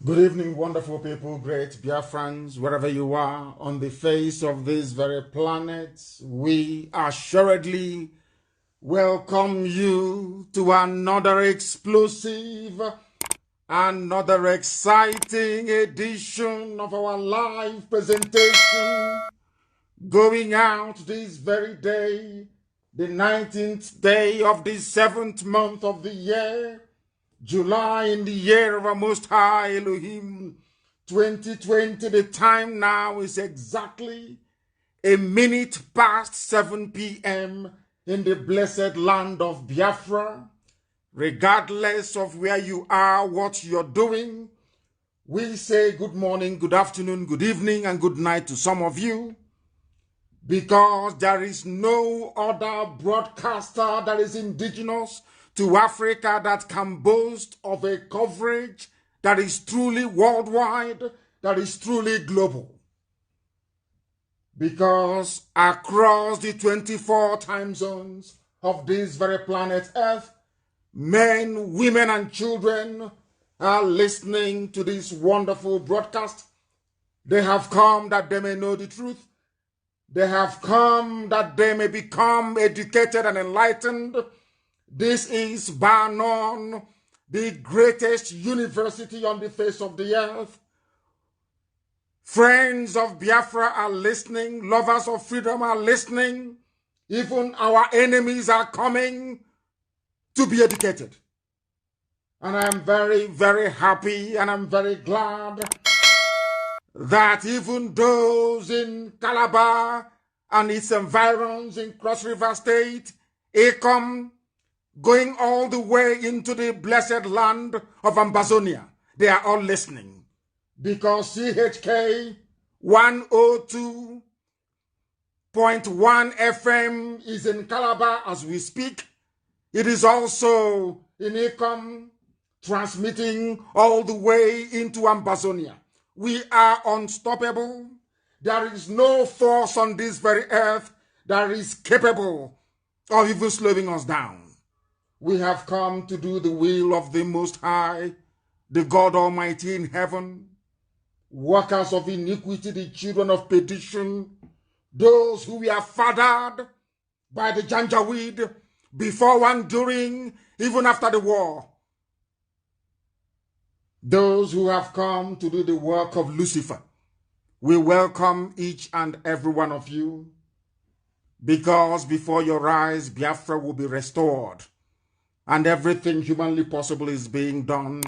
Good evening, wonderful people, great Biafrans, wherever you are on the face of this very planet. We assuredly welcome you to another explosive, another exciting edition of our live presentation going out this very day, the 19th day of the 7th month of the year, July, in the year of our Most High Elohim, 2020. The time now is exactly a minute past 7 p.m. in the blessed land of Biafra. Regardless of where you are, what you're doing, we say good morning, good afternoon, good evening, and good night to some of you, because there is no other broadcaster that is indigenous to Africa that can boast of a coverage that is truly worldwide, that is truly global. Because across the 24 time zones of this very planet Earth, men, women, and children are listening to this wonderful broadcast. They have come that they may know the truth. They have come that they may become educated and enlightened. This is bar none the greatest university on the face of the earth. Friends of Biafra are listening. Lovers of freedom are listening. Even our enemies are coming to be educated. And I'm very, very happy and I'm very glad that even those in Calabar and its environs in Cross River State, Acom, going all the way into the blessed land of Ambazonia, they are all listening. Because CHK 102.1 FM is in Calabar as we speak. It is also in Acom, transmitting all the way into Ambazonia. We are unstoppable. There is no force on this very earth that is capable of even slowing us down. We have come to do the will of the Most High, the God Almighty in heaven, workers of iniquity, the children of perdition, those who were fathered by the Janjaweed before and during, even after the war. Those who have come to do the work of Lucifer. We welcome each and every one of you, because before your eyes, Biafra will be restored. And everything humanly possible is being done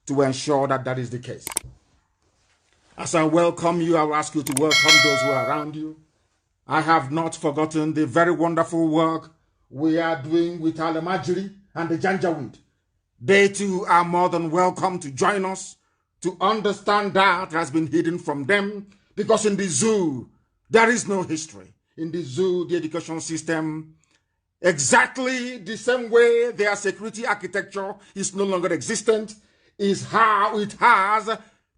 to ensure that that is the case. As I welcome you, I will ask you to welcome those who are around you. I have not forgotten the very wonderful work we are doing with Alemajiri and the Janjaweed. They too are more than welcome to join us to understand that has been hidden from them, because in the zoo, there is no history. In the zoo, the education system, exactly the same way their security architecture is no longer existent, is how it has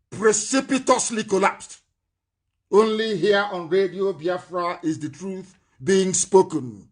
precipitously collapsed. Only here on Radio Biafra is the truth being spoken.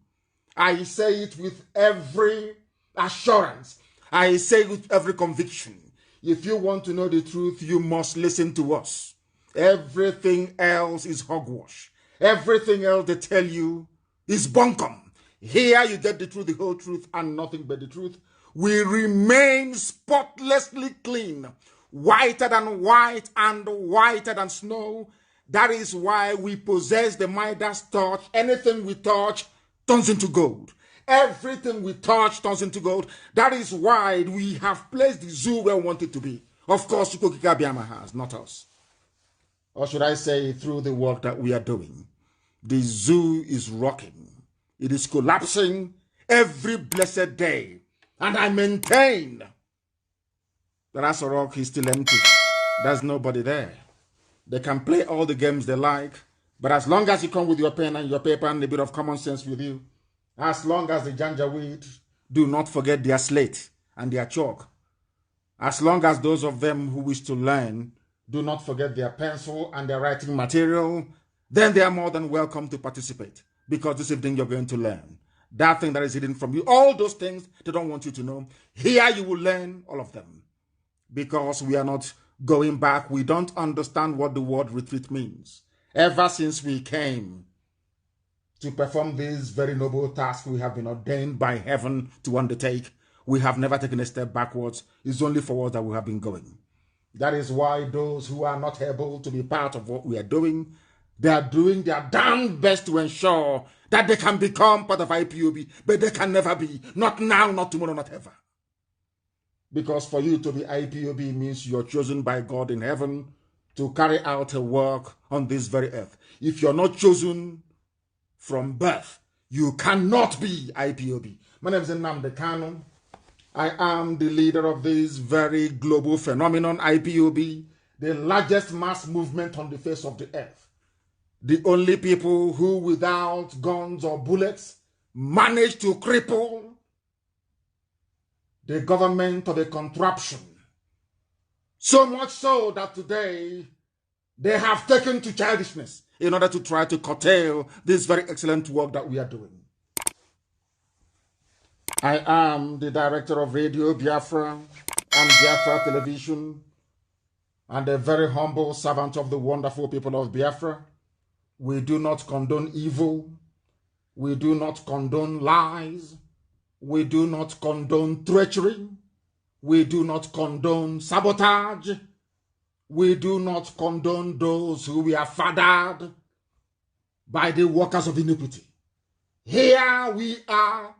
I say it with every assurance. I say it with every conviction. If you want to know the truth, you must listen to us. Everything else is hogwash. Everything else they tell you is bunkum. Here you get the truth, the whole truth, and nothing but the truth. We remain spotlessly clean, whiter than white and whiter than snow. That is why we possess the Midas touch. Anything we touch turns into gold. Everything we touch turns into gold. That is why we have placed the zoo where we want it to be. Of course, Chukwuka Biama has, not us. Or should I say, through the work that we are doing. The zoo is rocking. It is collapsing every blessed day. And I maintain that Aso Rock is still empty. There's nobody there. They can play all the games they like, but as long as you come with your pen and your paper and a bit of common sense with you, as long as the Janjaweed do not forget their slate and their chalk, as long as those of them who wish to learn do not forget their pencil and their writing material, then they are more than welcome to participate, because this evening you're going to learn that thing that is hidden from you. All those things they don't want you to know, here you will learn all of them, because we are not going back, we don't understand what the word retreat means. Ever since we came to perform this very noble task we have been ordained by heaven to undertake, we have never taken a step backwards. It's only forward that we have been going. That is why those who are not able to be part of what we are doing, they are doing their damn best to ensure that they can become part of IPOB, but they can never be. Not now, not tomorrow, not ever. Because for you to be IPOB means you're chosen by God in heaven to carry out a work on this very earth. If you're not chosen from birth, you cannot be IPOB. My name is Nnamdi Kanu. I am the leader of this very global phenomenon, IPOB, the largest mass movement on the face of the earth. The only people who, without guns or bullets, managed to cripple the government of a contraption. So much so that today they have taken to childishness in order to try to curtail this very excellent work that we are doing. I am the director of Radio Biafra and Biafra Television, and a very humble servant of the wonderful people of Biafra. We do not condone evil. We do not condone lies. We do not condone treachery. We do not condone sabotage. We do not condone those who we are fathered by the workers of iniquity. Here we are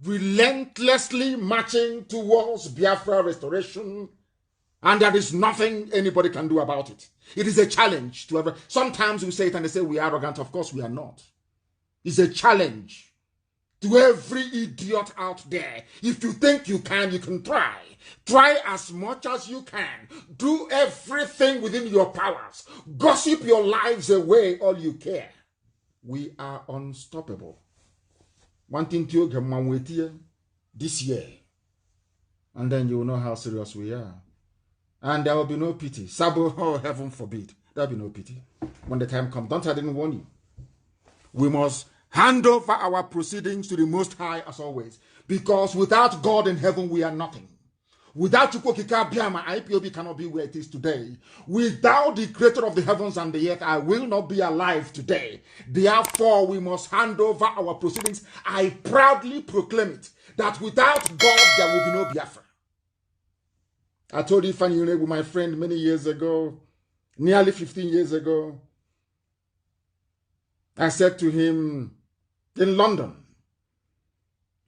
relentlessly marching towards Biafra restoration, and there is nothing anybody can do about it. It is a challenge to everyone. Sometimes we say it and they say we are arrogant. Of course we are not. It's a challenge to every idiot out there. If you think you can try. Try as much as you can. Do everything within your powers. Gossip your lives away all you care. We are unstoppable. One thing to you this year, and then you will know how serious we are. And there will be no pity. Sabo, oh, heaven forbid. There will be no pity. When the time comes, don't I didn't warn you. We must hand over our proceedings to the Most High as always. Because without God in heaven, we are nothing. Without Chukwokika Biama, IPOB cannot be where it is today. Without the creator of the heavens and the earth, I will not be alive today. Therefore, we must hand over our proceedings. I proudly proclaim it, that without God, there will be no Biafra. I told Ifeanyi Uregbu, my friend, many years ago, nearly 15 years ago, I said to him in London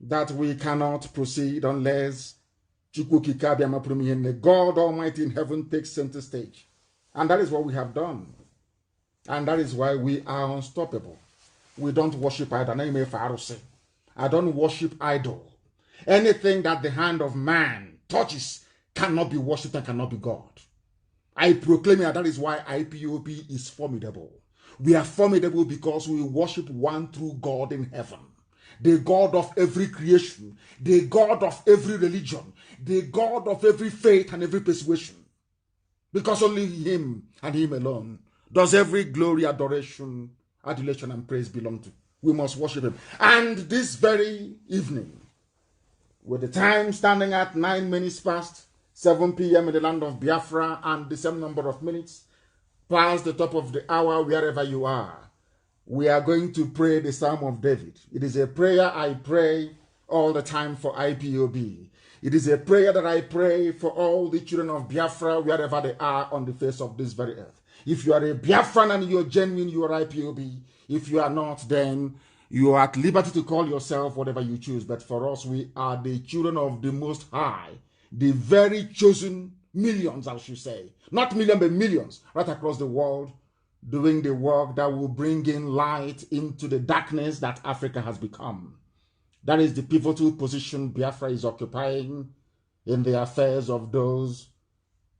that we cannot proceed unless God Almighty in heaven takes center stage. And that is what we have done. And that is why we are unstoppable. We don't worship idol. I don't worship idol. Anything that the hand of man touches cannot be worshipped and cannot be God. I proclaim that is why IPOB is formidable. We are formidable because we worship one true God in heaven. The God of every creation, the God of every religion, the God of every faith and every persuasion. Because only him and him alone does every glory, adoration, adulation, and praise belong to. We must worship him. And this very evening, with the time standing at 9 minutes past 7 p.m. in the land of Biafra and the same number of minutes past the top of the hour wherever you are, we are going to pray the Psalm of David. It is a prayer I pray all the time for IPOB. It is a prayer that I pray for all the children of Biafra wherever they are on the face of this very earth. If you are a Biafran and you're genuine, you are IPOB. If you are not, then you are at liberty to call yourself whatever you choose. But for us, we are the children of the Most High, the very chosen millions, I should say. Not millions, but millions right across the world, doing the work that will bring in light into the darkness that Africa has become. That is the pivotal position Biafra is occupying in the affairs of those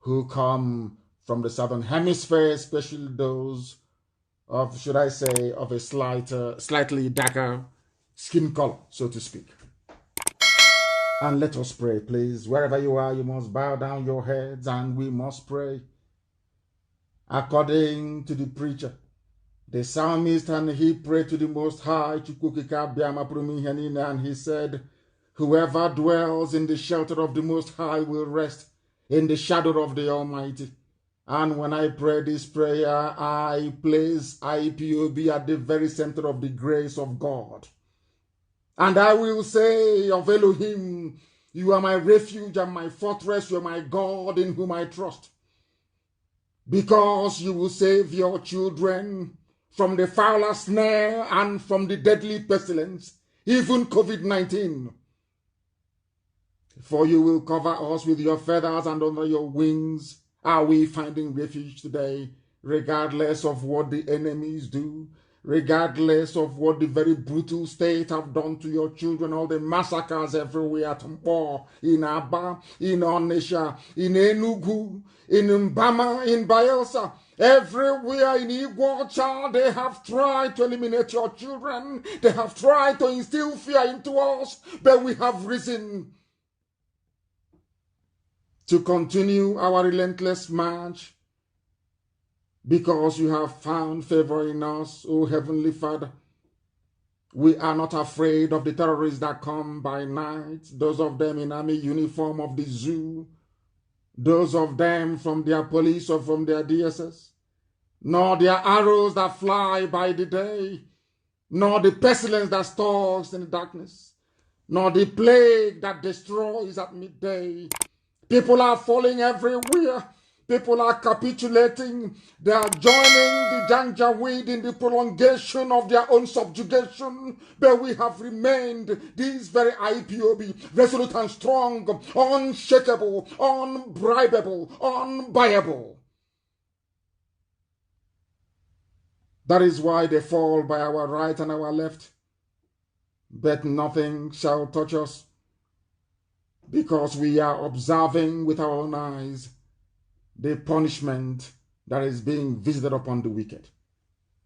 who come from the southern hemisphere, especially those of, should I say, of a slightly darker skin color, so to speak. And let us pray, please. Wherever you are, you must bow down your heads and we must pray. According to the preacher, the psalmist, and he prayed to the Most High, and he said, whoever dwells in the shelter of the Most High will rest in the shadow of the Almighty. And when I pray this prayer, I place IPOB at the very center of the grace of God. And I will say of Elohim, you are my refuge and my fortress, you are my God in whom I trust. Because you will save your children from the fowler snare and from the deadly pestilence, even COVID-19. For you will cover us with your feathers, and under your wings are we finding refuge today, regardless of what the enemies do, regardless of what the very brutal state have done to your children, all the massacres everywhere, at Mpo, in Aba, in Onisha, in Enugu, in Mbama, in Bayelsa, everywhere in Iguacha, they have tried to eliminate your children. They have tried to instill fear into us, but we have risen to continue our relentless march, because you have found favor in us, O Heavenly Father. We are not afraid of the terrorists that come by night, those of them in army uniform of the zoo, those of them from their police or from their DSS, nor their arrows that fly by the day, nor the pestilence that stalks in the darkness, nor the plague that destroys at midday. People are falling everywhere. People are capitulating. They are joining the Janjaweed in the prolongation of their own subjugation. But we have remained, this very IPOB, resolute and strong, unshakable, unbribable, unbuyable. That is why they fall by our right and our left. But nothing shall touch us, because we are observing with our own eyes the punishment that is being visited upon the wicked.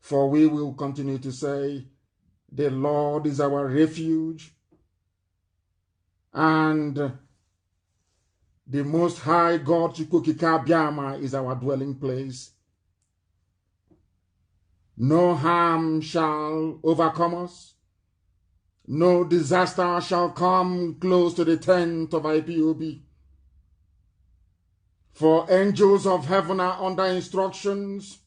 For we will continue to say, the Lord is our refuge, and the Most High God Chukwukika Biama is our dwelling place. No harm shall overcome us. No disaster shall come close to the tent of IPOB. For angels of heaven are under instructions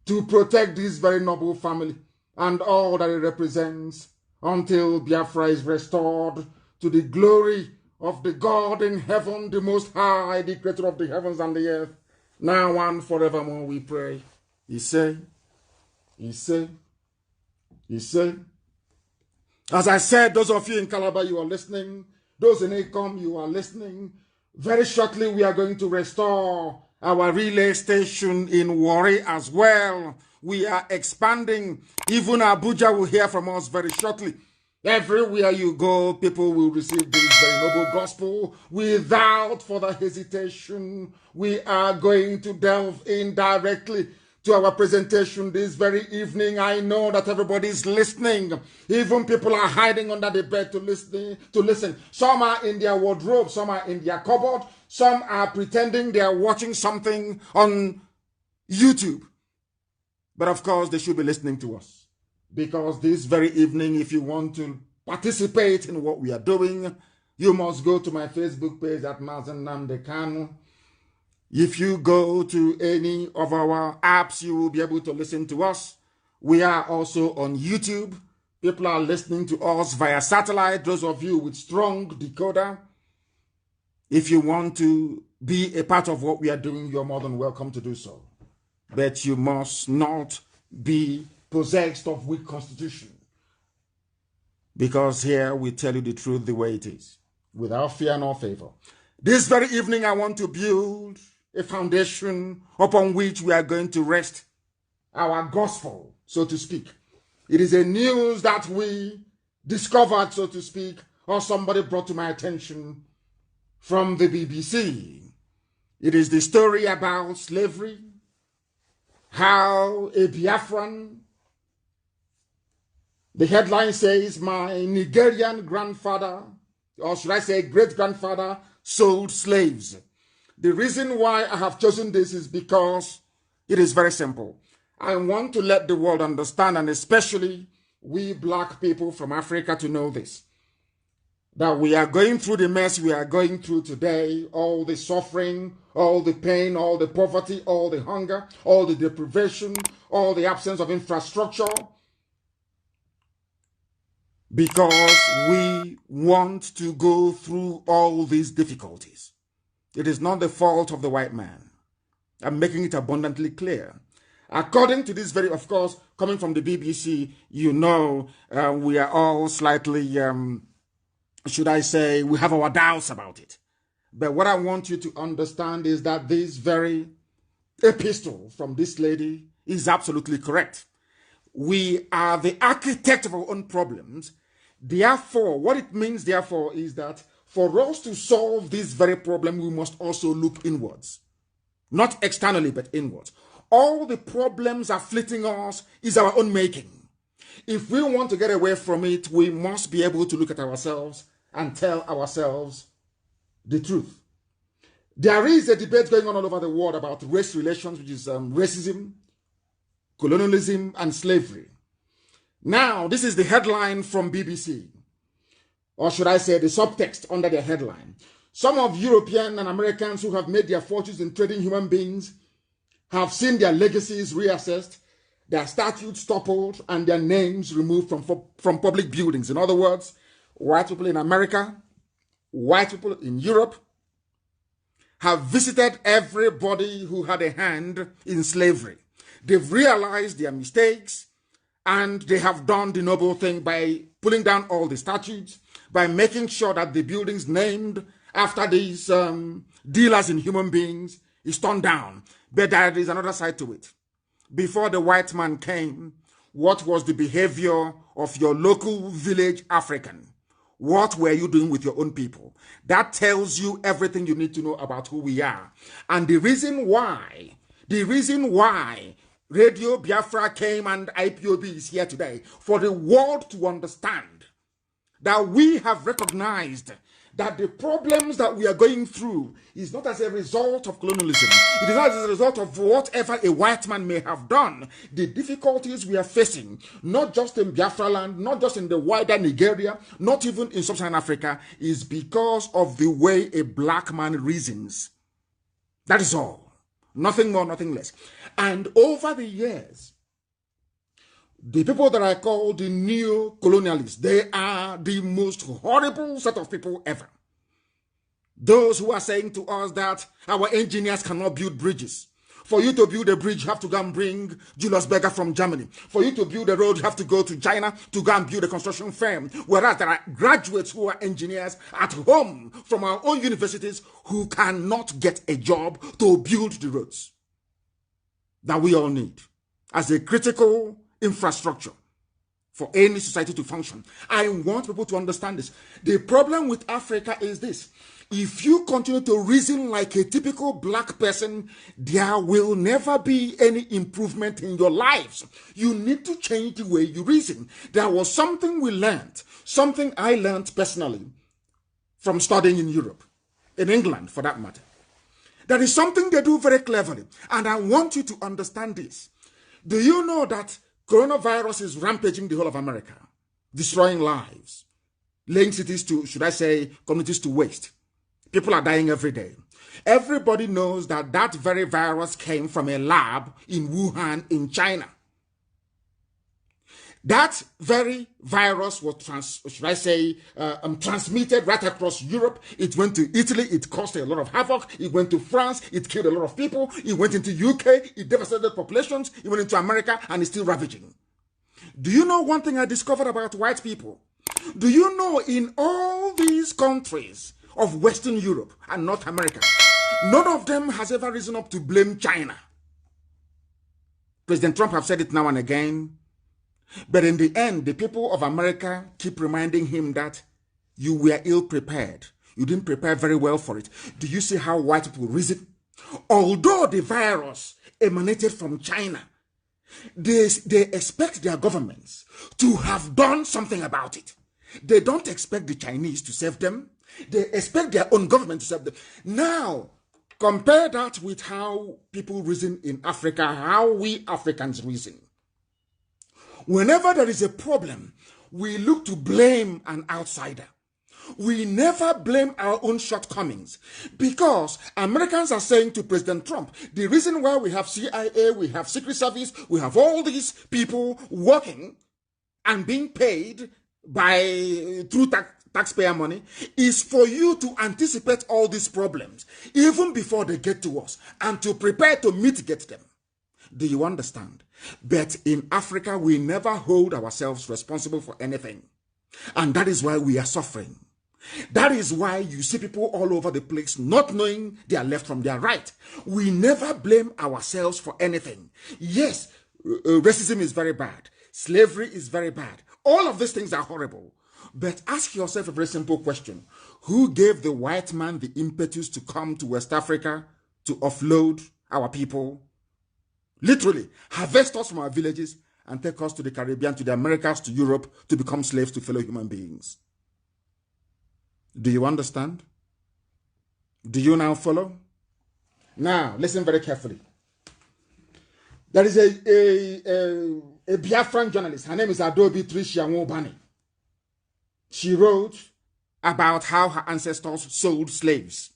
to protect this very noble family and all that it represents until Biafra is restored to the glory of the God in heaven, the Most High, the creator of the heavens and the earth, now and forevermore we pray. He say. As I said, those of you in Calabar, you are listening. Those in Acom, you are listening. Very shortly, we are going to restore our relay station in Warri as well. We are expanding. Even Abuja will hear from us very shortly. Everywhere you go, people will receive this very noble gospel without further hesitation. We are going to delve in directly to our presentation this very evening. I know that everybody is listening. Even people are hiding under the bed to listen. Some are in their wardrobe, some are in their cupboard, some are pretending they are watching something on YouTube. But of course, they should be listening to us. Because this very evening, if you want to participate in what we are doing, you must go to my Facebook page at Nnamdi Kanu. If you go to any of our apps, you will be able to listen to us. We are also on YouTube. People are listening to us via satellite. Those of you with strong decoder, if you want to be a part of what we are doing, you're more than welcome to do so. But you must not be possessed of weak constitution. Because here we tell you the truth the way it is, without fear nor favor. This very evening, I want to build a foundation upon which we are going to rest our gospel, so to speak. It is a news that we discovered, so to speak, or somebody brought to my attention from the BBC. It is the story about slavery, how a Biafran, the headline says, my Nigerian grandfather, or should I say great-grandfather, sold slaves. The reason why I have chosen this is because it is very simple. I want to let the world understand, and especially we black people from Africa, to know this. that we are going through the mess we are going through today, all the suffering, all the pain, all the poverty, all the hunger, all the deprivation, all the absence of infrastructure, because we want to go through all these difficulties. It is not the fault of the white man. I'm making it abundantly clear. According to this very, of course, coming from the BBC, you know, we are all slightly, should I say, we have our doubts about it. But what I want you to understand is that this very epistle from this lady is absolutely correct. We are the architect of our own problems. Therefore, what it means, therefore, is that for us to solve this very problem, we must also look inwards. Not externally, but inwards. All the problems afflicting us is our own making. If we want to get away from it, we must be able to look at ourselves and tell ourselves the truth. There is a debate going on all over the world about race relations, which is racism, colonialism, and slavery. Now, this is the headline from BBC, or should I say the subtext under the headline. Some of European and Americans who have made their fortunes in trading human beings have seen their legacies reassessed, their statues toppled, and their names removed from public buildings. In other words, white people in America, white people in Europe have visited everybody who had a hand in slavery. They've realized their mistakes, and they have done the noble thing by pulling down all the statues, by making sure that the buildings named after these dealers in human beings is torn down. But there is another side to it. Before the white man came, what was the behavior of your local village African? What were you doing with your own people? That tells you everything you need to know about who we are. And the reason why Radio Biafra came and IPOB is here today, for the world to understand that we have recognized that the problems that we are going through is not as a result of colonialism. It is not as a result of whatever a white man may have done. The difficulties we are facing, not just in Biafra land, not just in the wider Nigeria, not even in sub-Saharan Africa, is because of the way a black man reasons. That is all. Nothing more, nothing less. And over the years, the people that I call the neo-colonialists, they are the most horrible set of people ever. Those who are saying to us that our engineers cannot build bridges. For you to build a bridge, you have to go and bring Julius Berger from Germany. For you to build a road, you have to go to China to go and build a construction firm. Whereas there are graduates who are engineers at home from our own universities who cannot get a job to build the roads that we all need as a critical infrastructure for any society to function. I want people to understand this. The problem with Africa is this. If you continue to reason like a typical black person, there will never be any improvement in your lives. You need to change the way you reason. There was something we learned, something I learned personally from studying in Europe, in England for that matter. There is something they do very cleverly, and I want you to understand this. Do you know that coronavirus is rampaging the whole of America, destroying lives, laying cities to, should I say, communities to waste? People are dying every day. Everybody knows that that very virus came from a lab in Wuhan in China. That very virus was transmitted right across Europe. It went to Italy. It caused a lot of havoc. It went to France. It killed a lot of people. It went into UK. It devastated populations. It went into America and is still ravaging. Do you know one thing I discovered about white people? Do you know in all these countries of Western Europe and North America, none of them has ever risen up to blame China? President Trump have said it now and again. But in the end, the people of America keep reminding him that you were ill-prepared. You didn't prepare very well for it. Do you see how white people reason? Although the virus emanated from China, they expect their governments to have done something about it. They don't expect the Chinese to save them. They expect their own government to save them. Now, compare that with how people reason in Africa, how we Africans reason. Whenever there is a problem, we look to blame an outsider. we never blame our own shortcomings, because Americans are saying to President Trump, the reason why we have CIA, we have Secret Service, we have all these people working and being paid through taxpayer money is for you to anticipate all these problems even before they get to us and to prepare to mitigate them. Do you understand? But in Africa, we never hold ourselves responsible for anything. And that is why we are suffering. That is why you see people all over the place not knowing their left from their right. We never blame ourselves for anything. Yes, racism is very bad. Slavery is very bad. All of these things are horrible. But ask yourself a very simple question. Who gave the white man the impetus to come to West Africa to offload our people? Literally, harvest us from our villages and take us to the Caribbean, to the Americas, to Europe, to become slaves to fellow human beings. Do you understand? Do you now follow? Now, listen very carefully. There is a Biafran journalist. Her name is Adobe Tricia Nwobani. She wrote about how her ancestors sold slaves.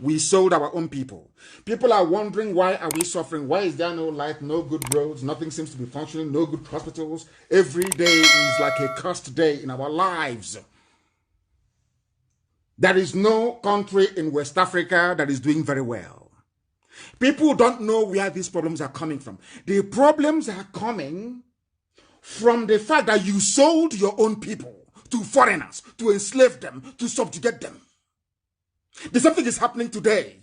We sold our own people. People are wondering, why are we suffering? Why is there no light, no good roads, nothing seems to be functioning, no good hospitals? Every day is like a cursed day in our lives. There is no country in West Africa that is doing very well. People don't know where these problems are coming from. The problems are coming from the fact that you sold your own people to foreigners, to enslave them, to subjugate them. The same thing is happening today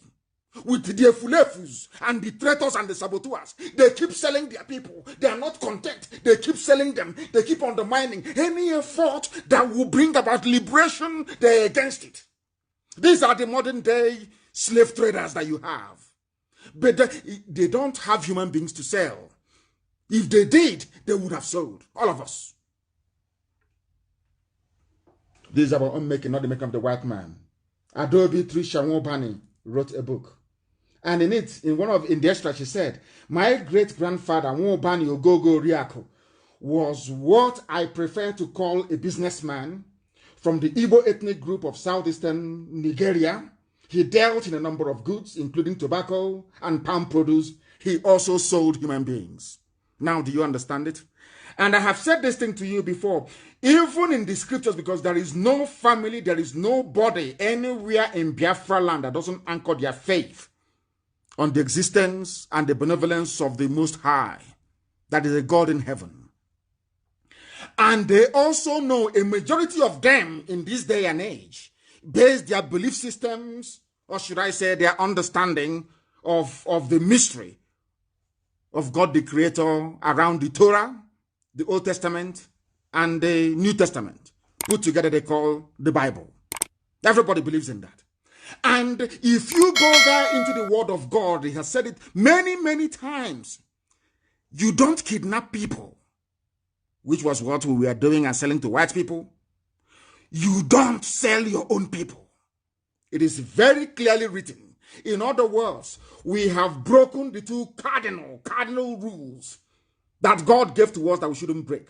with the Efulefus and the traitors and the saboteurs. They keep selling their people. They are not content. They keep selling them. They keep undermining any effort that will bring about liberation. They're against it. These are the modern day slave traders that you have. But they don't have human beings to sell. If they did, they would have sold. All of us. This is our own making, not the making of the white man. Adobe Tricia Nwobani wrote a book. And in it, in the extract, she said, my great-grandfather, Nwobani Ogogo Riako, was what I prefer to call a businessman from the Igbo ethnic group of southeastern Nigeria. He dealt in a number of goods, including tobacco and palm produce. He also sold human beings. Now, do you understand it? And I have said this thing to you before, even in the scriptures, because there is no family, there is nobody anywhere in Biafra land that doesn't anchor their faith on the existence and the benevolence of the Most High, that is a God in heaven. And they also know, a majority of them in this day and age, base their belief systems, or should I say their understanding of the mystery of God the Creator around the Torah, the Old Testament, and the New Testament. Put together, they call the Bible. Everybody believes in that. And if you go there into the Word of God, He has said it many, many times. You don't kidnap people, which was what we were doing and selling to white people. You don't sell your own people. It is very clearly written. In other words, we have broken the two cardinal rules that God gave to us that we shouldn't break.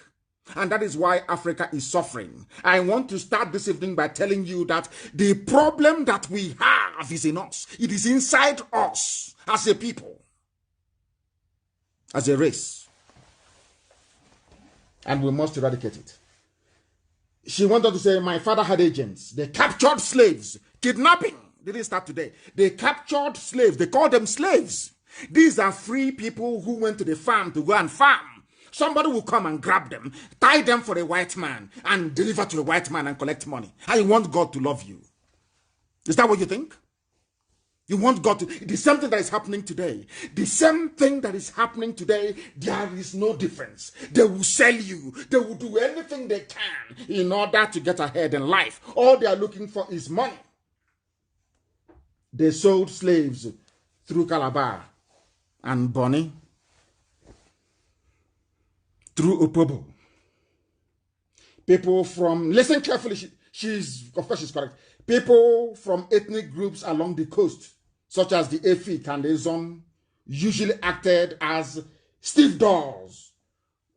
And that is why Africa is suffering. I want to start this evening by telling you that the problem that we have is in us. It is inside us as a people, as a race. And we must eradicate it. She wanted to say, my father had agents. They captured slaves. Kidnapping didn't start today. They captured slaves. They called them slaves. These are free people who went to the farm to go and farm. Somebody will come and grab them, tie them for a white man, and deliver to a white man and collect money. And you want God to love you. Is that what you think? You want God to... The same thing that is happening today. The same thing that is happening today, there is no difference. They will sell you. They will do anything they can in order to get ahead in life. All they are looking for is money. They sold slaves through Calabar and Bonny, through Opobo. People from, listen carefully, of course she's correct. People from ethnic groups along the coast, such as the Efik and the Zon, usually acted as stiff dolls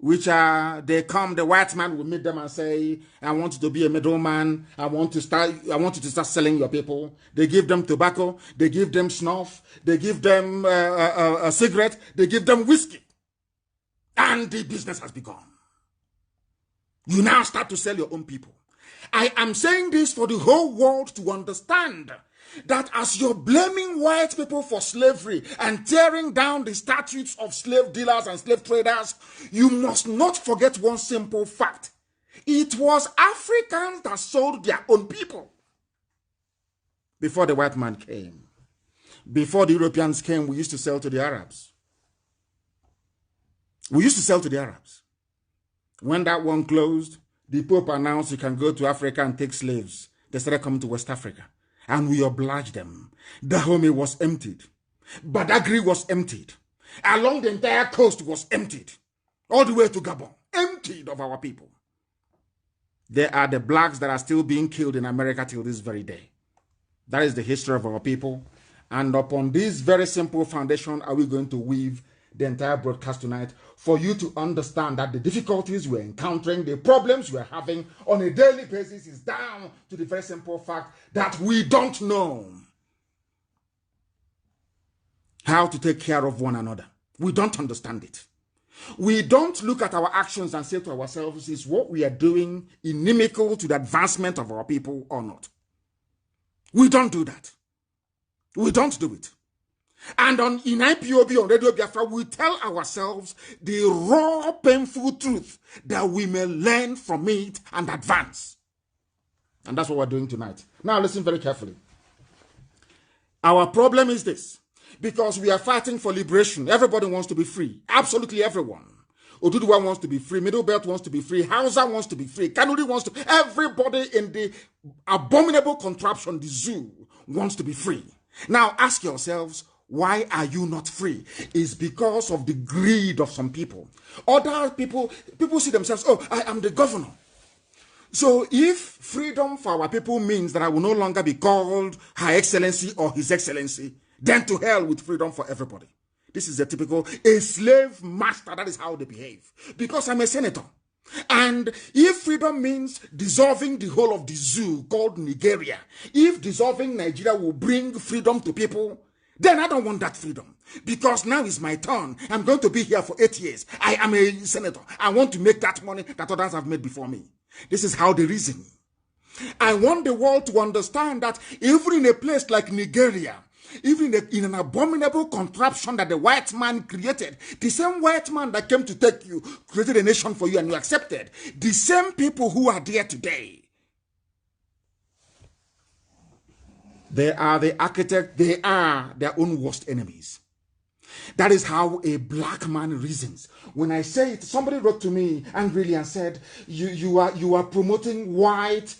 which are, they come, the white man will meet them and say, I want you to be a middleman. I want you to start selling your people. They give them tobacco. They give them snuff. They give them a cigarette. They give them whiskey. And the business has begun. You now start to sell your own people. I am saying this for the whole world to understand that as you're blaming white people for slavery and tearing down the statutes of slave dealers and slave traders, you must not forget one simple fact. It was Africans that sold their own people before the white man came. Before the Europeans came, we used to sell to the Arabs. We used to sell to the Arabs. When that one closed, the Pope announced you can go to Africa and take slaves. They started coming to West Africa. And we obliged them. Dahomey was emptied. Badagry was emptied. Along the entire coast was emptied. All the way to Gabon. Emptied of our people. There are the blacks that are still being killed in America till this very day. That is the history of our people. And upon this very simple foundation are we going to weave the entire broadcast tonight for you to understand that the difficulties we're encountering, the problems we're having on a daily basis is down to the very simple fact that we don't know how to take care of one another. We don't understand it. We don't look at our actions and say to ourselves, is what we are doing inimical to the advancement of our people or not? We don't do that. We don't do it. And in IPOB, on Radio Biafra, we tell ourselves the raw, painful truth that we may learn from it and advance. And that's what we're doing tonight. Now listen very carefully. Our problem is this. Because we are fighting for liberation. Everybody wants to be free. Absolutely everyone. Oduduwa wants to be free. Middle Belt wants to be free. Hausa wants to be free. Kanuri wants to. Everybody in the abominable contraption, the zoo, wants to be free. Now ask yourselves, why are you not free? It's because of the greed of some people. Other people see themselves, oh, I am the governor. So if freedom for our people means that I will no longer be called Her Excellency or His Excellency, then to hell with freedom for everybody. This is a slave master. That is how they behave. Because I'm a senator. And if freedom means dissolving the whole of the zoo called Nigeria, if dissolving Nigeria will bring freedom to people, then I don't want that freedom. Because now is my turn. I'm going to be here for 8 years. I am a senator. I want to make that money that others have made before me. This is how they reason. I want the world to understand that even in a place like Nigeria, even in an abominable contraption that the white man created, the same white man that came to take you, created a nation for you and you accepted, the same people who are there today, they are the architect, they are their own worst enemies. That is how a black man reasons. When I say it, somebody wrote to me angrily and said, you are promoting white,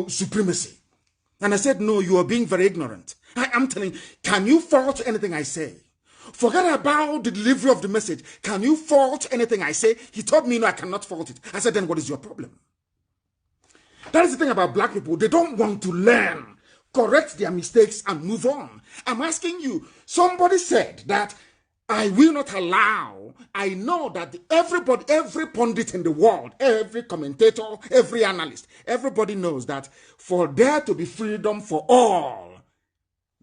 supremacy. And I said, no, you are being very ignorant. I am telling you, can you fault anything I say? Forget about the delivery of the message. Can you fault anything I say? He told me, no, I cannot fault it. I said, then what is your problem? That is the thing about black people. They don't want to learn, correct their mistakes, and move on. I'm asking you, somebody said that I will not allow. I know that everybody, every pundit in the world, every commentator, every analyst, everybody knows that for there to be freedom for all,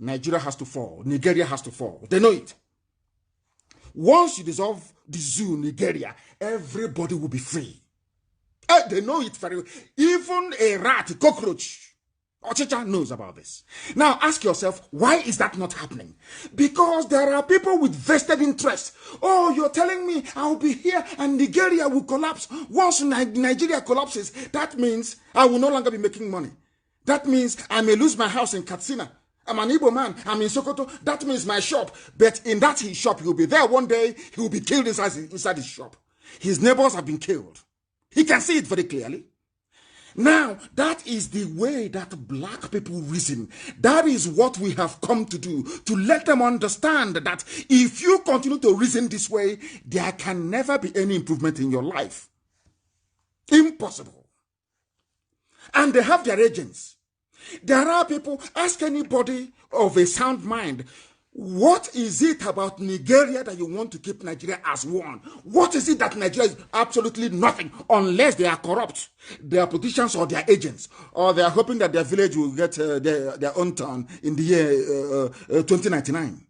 Nigeria has to fall. Nigeria has to fall. They know it. Once you dissolve the zoo, Nigeria, everybody will be free. They know it very well. Even a rat, a cockroach, Ochicha knows about this. Now ask yourself, why is that not happening? Because there are people with vested interests. Oh, you're telling me I'll be here and Nigeria will collapse. Once Nigeria collapses, that means I will no longer be making money. That means I may lose my house in Katsina. I'm an Igbo man. I'm in Sokoto. That means my shop. But in that his shop, he'll be there one day. He will be killed inside his shop. His neighbors have been killed. He can see it very clearly. Now, that is the way that black people reason. That is what we have come to do, to let them understand that if you continue to reason this way, there can never be any improvement in your life. Impossible. And they have their agents. There are people, ask anybody of a sound mind, What is it about Nigeria that you want to keep Nigeria as one? What is it that Nigeria is absolutely nothing unless they are corrupt, their politicians or their agents, or they are hoping that their village will get their own turn in the year 2099?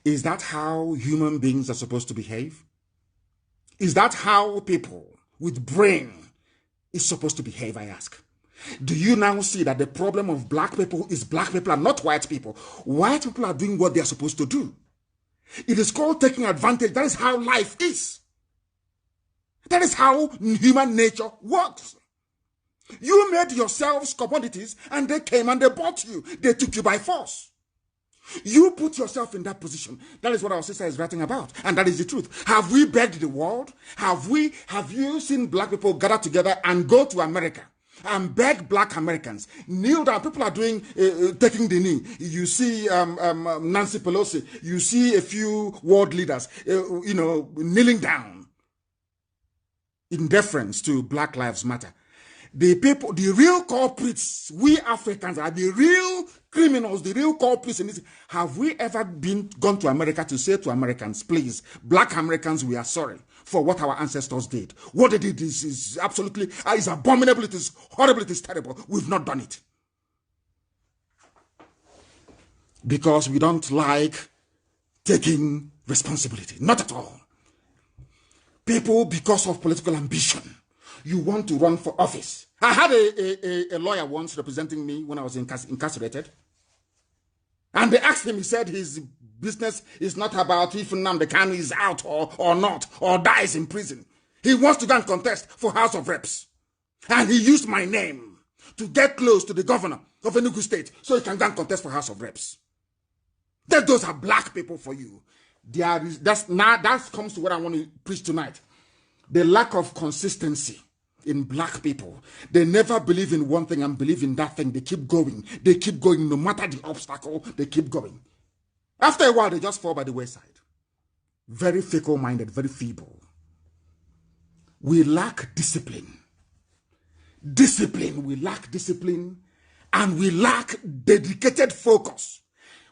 Is that how human beings are supposed to behave? Is that how people with brain is supposed to behave, I ask? Do you now see that the problem of black people is black people and not white people? White people are doing what they are supposed to do. It is called taking advantage. That is how life is. That is how human nature works. You made yourselves commodities and they came and they bought you. They took you by force. You put yourself in that position. That is what our sister is writing about. And that is the truth. Have we begged the world? Have you seen black people gather together and go to America and beg black Americans? Kneel down. People are doing, taking the knee. You see Nancy Pelosi. You see a few world leaders, kneeling down in deference to Black Lives Matter. The people, the real culprits, we Africans are the real criminals, the real culprits in this. Have we ever gone to America to say to Americans, please, black Americans, we are sorry for what our ancestors did. What they did is absolutely, is abominable, it is horrible, it is terrible. We've not done it. Because we don't like taking responsibility. Not at all. People, because of political ambition, you want to run for office. I had a lawyer once representing me when I was incarcerated. And they asked him, he said his business is not about if Nnamdi Kanu is out or not, or dies in prison. He wants to go and contest for House of Reps. And he used my name to get close to the governor of Enugu State so he can go and contest for House of Reps. Those are black people for you. That comes to what I want to preach tonight. The lack of consistency in black people. They never believe in one thing and believe in that thing. They keep going. They keep going no matter the obstacle. They keep going. After a while, they just fall by the wayside. Very fickle-minded, very feeble. We lack discipline. We lack discipline. And we lack dedicated focus.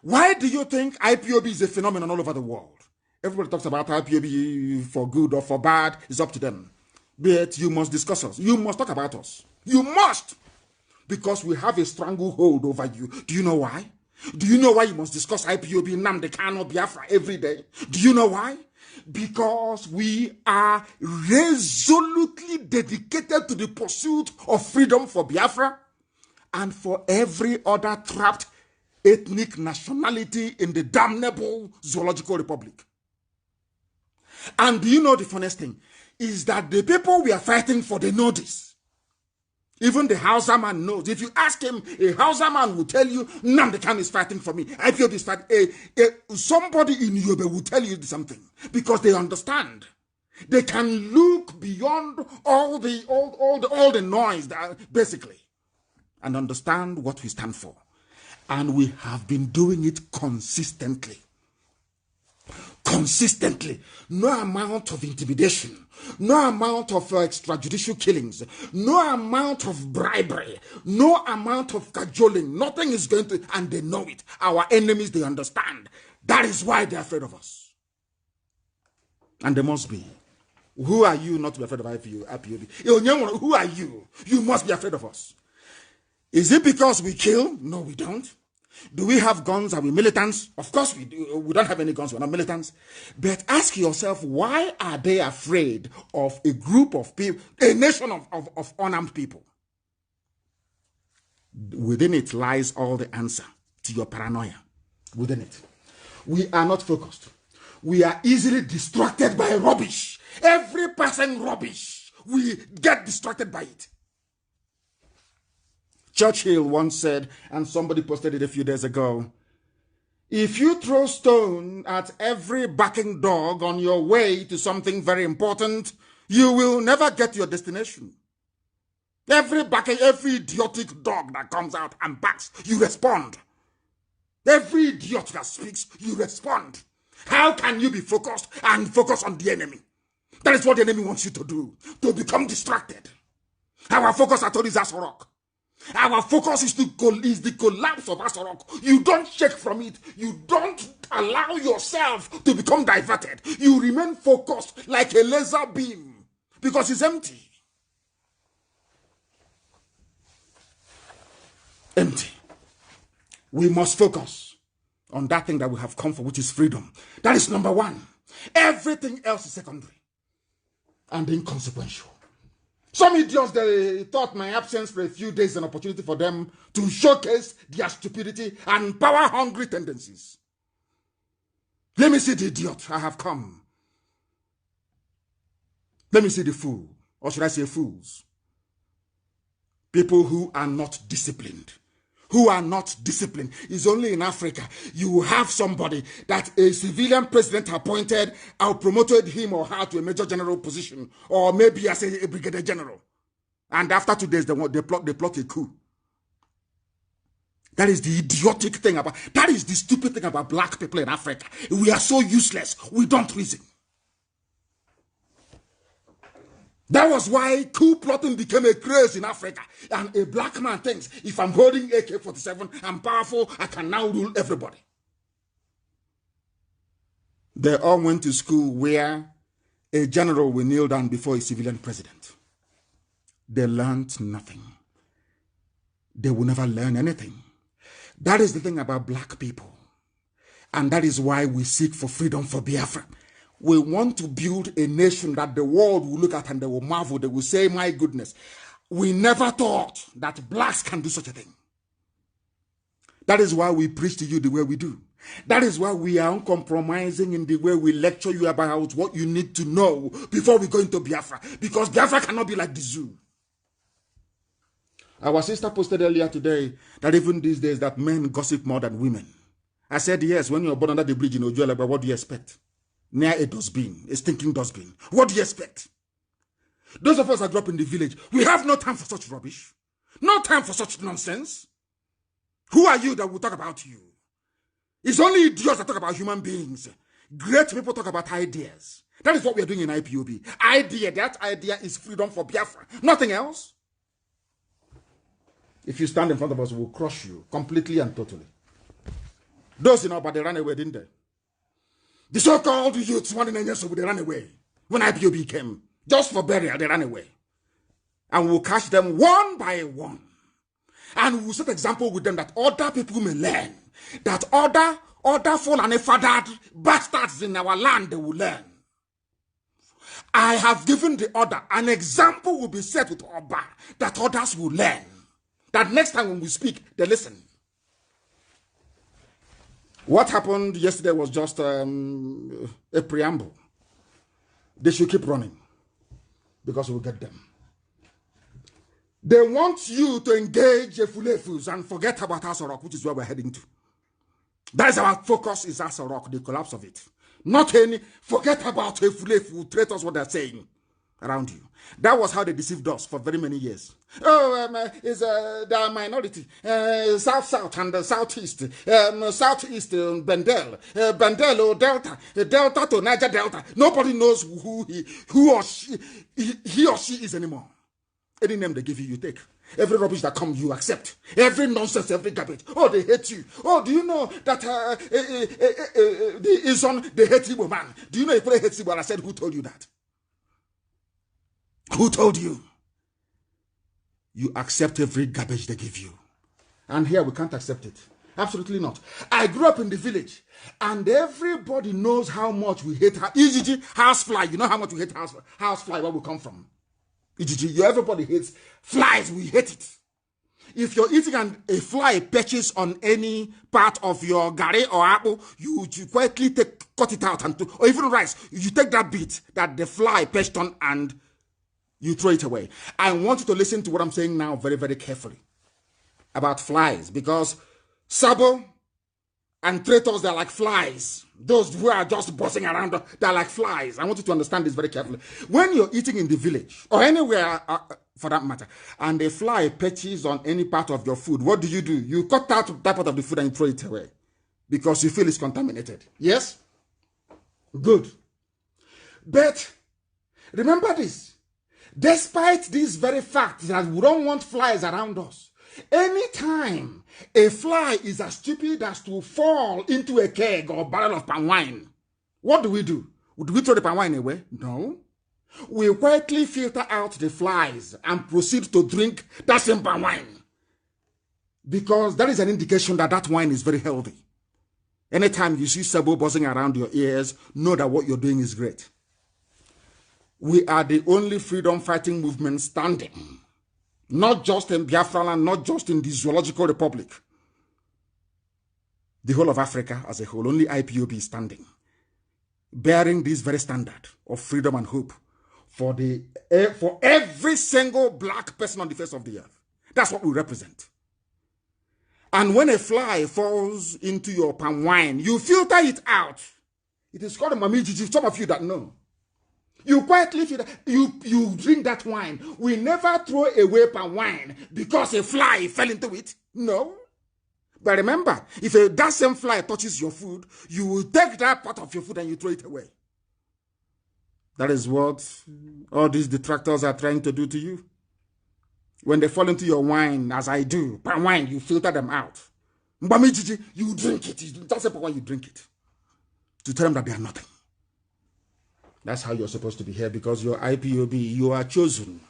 Why do you think IPOB is a phenomenon all over the world? Everybody talks about IPOB for good or for bad. It's up to them. But you must discuss us. You must talk about us. You must. Because we have a stranglehold over you. Do you know why? Do you know why you must discuss IPOB, Nnamdi Kanu, Biafra every day? Do you know why? Because we are resolutely dedicated to the pursuit of freedom for Biafra and for every other trapped ethnic nationality in the damnable zoological republic. And do you know the funniest thing? Is that the people we are fighting for, they know this. Even the Hausa man knows. If you ask him, a Hausa man will tell you, Nnamdi Kanu is fighting for me. IPOB is fighting. Somebody in Yobe will tell you something. Because they understand. They can look beyond all the noise, basically. And understand what we stand for. And we have been doing it consistently. Consistently. No amount of intimidation, no amount of extrajudicial killings, no amount of bribery, no amount of cajoling, nothing is going to, and they know it. Our enemies, they understand. That is why they're afraid of us. And they must be. Who are you not to be afraid of IPOB? Who are you? You must be afraid of us. Is it because we kill? No, we don't. Do we have guns? Are we militants? Of course we do. We don't have any guns. We're not militants. But ask yourself, why are they afraid of a group of people, a nation of unarmed people? Within it lies all the answer to your paranoia. Within it. We are not focused. We are easily distracted by rubbish. Every person rubbish. We get distracted by it. Churchill once said, and somebody posted it a few days ago, if you throw stone at every barking dog on your way to something very important, you will never get to your destination. Every barking, every idiotic dog that comes out and barks, you respond. Every idiot that speaks, you respond. How can you be focused and focus on the enemy? That is what the enemy wants you to do, to become distracted. Our focus at all is Asorok. Our focus is the collapse of Asorok. You don't shake from it. You don't allow yourself to become diverted. You remain focused like a laser beam because it's empty. Empty. We must focus on that thing that we have come for, which is freedom. That is number one. Everything else is secondary and inconsequential. Some idiots, they thought my absence for a few days an opportunity for them to showcase their stupidity and power-hungry tendencies. Let me see the idiot. I have come. Let me see the fool, or should I say fools? People who are not disciplined. Who are not disciplined. It's only in Africa you have somebody that a civilian president appointed or promoted him or her to a major general position, or maybe as a brigadier general. And after 2 days, they plot a coup. That is the idiotic thing about, that is the stupid thing about black people in Africa. We are so useless. We don't reason. That was why coup plotting became a craze in Africa. And a black man thinks, if I'm holding AK-47, I'm powerful, I can now rule everybody. They all went to school where a general will kneel down before a civilian president. They learned nothing. They will never learn anything. That is the thing about black people. And that is why we seek for freedom for Biafra. We want to build a nation that the world will look at and they will marvel. They will say, my goodness, we never thought that blacks can do such a thing. That is why we preach to you the way we do. That is why we are uncompromising in the way we lecture you about what you need to know before we go into Biafra. Because Biafra cannot be like the zoo. Our sister posted earlier today that even these days that men gossip more than women. I said, yes, when you're born under the bridge in Ojuela, what do you expect? Near a dustbin, a stinking dustbin. What do you expect? Those of us that grew up in the village, we have no time for such rubbish. No time for such nonsense. Who are you that will talk about you? It's only idiots that talk about human beings. Great people talk about ideas. That is what we are doing in IPOB. That idea is freedom for Biafra. Nothing else. If you stand in front of us, we'll crush you completely and totally. Those in our body ran away, didn't they? The so-called youths, 1 years ago, they ran away. When IPOB came, just for burial, they ran away. And we'll catch them one by one. And we'll set example with them that other people may learn. That other fallen and fathered bastards in our land, they will learn. I have given the order. An example will be set with Oba that others will learn. That next time when we speak, they listen. What happened yesterday was just a preamble. They should keep running because we'll get them. They want you to engage a Fulefus and forget about Asorok, which is where we're heading to. That is our focus, is Asorok, the collapse of it. Not any, forget about a Fulefu, traitors what they're saying around you. That was how they deceived us for very many years. Oh, the minority, South and the Southeast, Southeast, Bendel or Delta, Delta to Niger Delta. Nobody knows who he or she is anymore. Any name they give you, you take. Every rubbish that comes, you accept. Every nonsense, every garbage. Oh, they hate you. Oh, do you know that the Izon, they hate Igbo man? Do you know if they hate Igbo? I said, who told you that? Who told you? You accept every garbage they give you. And here we can't accept it. Absolutely not. I grew up in the village, and everybody knows how much we hate EGG, housefly. You know how much we hate housefly, where we come from. EGG, everybody hates flies. We hate it. If you're eating and a fly perches on any part of your gari or apple, you quietly cut it out, or even rice. You take that bit that the fly perched on and you throw it away. I want you to listen to what I'm saying now very, very carefully about flies, because Sabo and traitors, they're like flies. Those who are just buzzing around, they're like flies. I want you to understand this very carefully. When you're eating in the village, or anywhere for that matter, and a fly perches on any part of your food, what do? You cut out that part of the food and you throw it away because you feel it's contaminated. Yes? Good. But remember this. Despite this very fact that we don't want flies around us, Anytime a fly is as stupid as to fall into a keg or barrel of palm wine, what do? Do we throw the palm wine away? No. We quietly filter out the flies and proceed to drink that same palm wine. Because that is an indication that that wine is very healthy. Anytime you see sabo buzzing around your ears, know that what you're doing is great. We are the only freedom fighting movement standing. Not just in Biafra land, not just in the Zoological Republic. The whole of Africa as a whole, only IPOB is standing. Bearing this very standard of freedom and hope for every single black person on the face of the earth. That's what we represent. And when a fly falls into your palm wine, you filter it out. It is called a mamijiji. Some of you that know. You quietly filter, you drink that wine. We never throw away palm wine because a fly fell into it. No. But remember, if that same fly touches your food, you will take that part of your food and you throw it away. That is what all these detractors are trying to do to you. When they fall into your wine, as I do, palm wine, you filter them out. Mbamijiji, you drink it. That's why you drink it. To tell them that they are nothing. That's how you're supposed to be here, because you're IPOB. You are chosen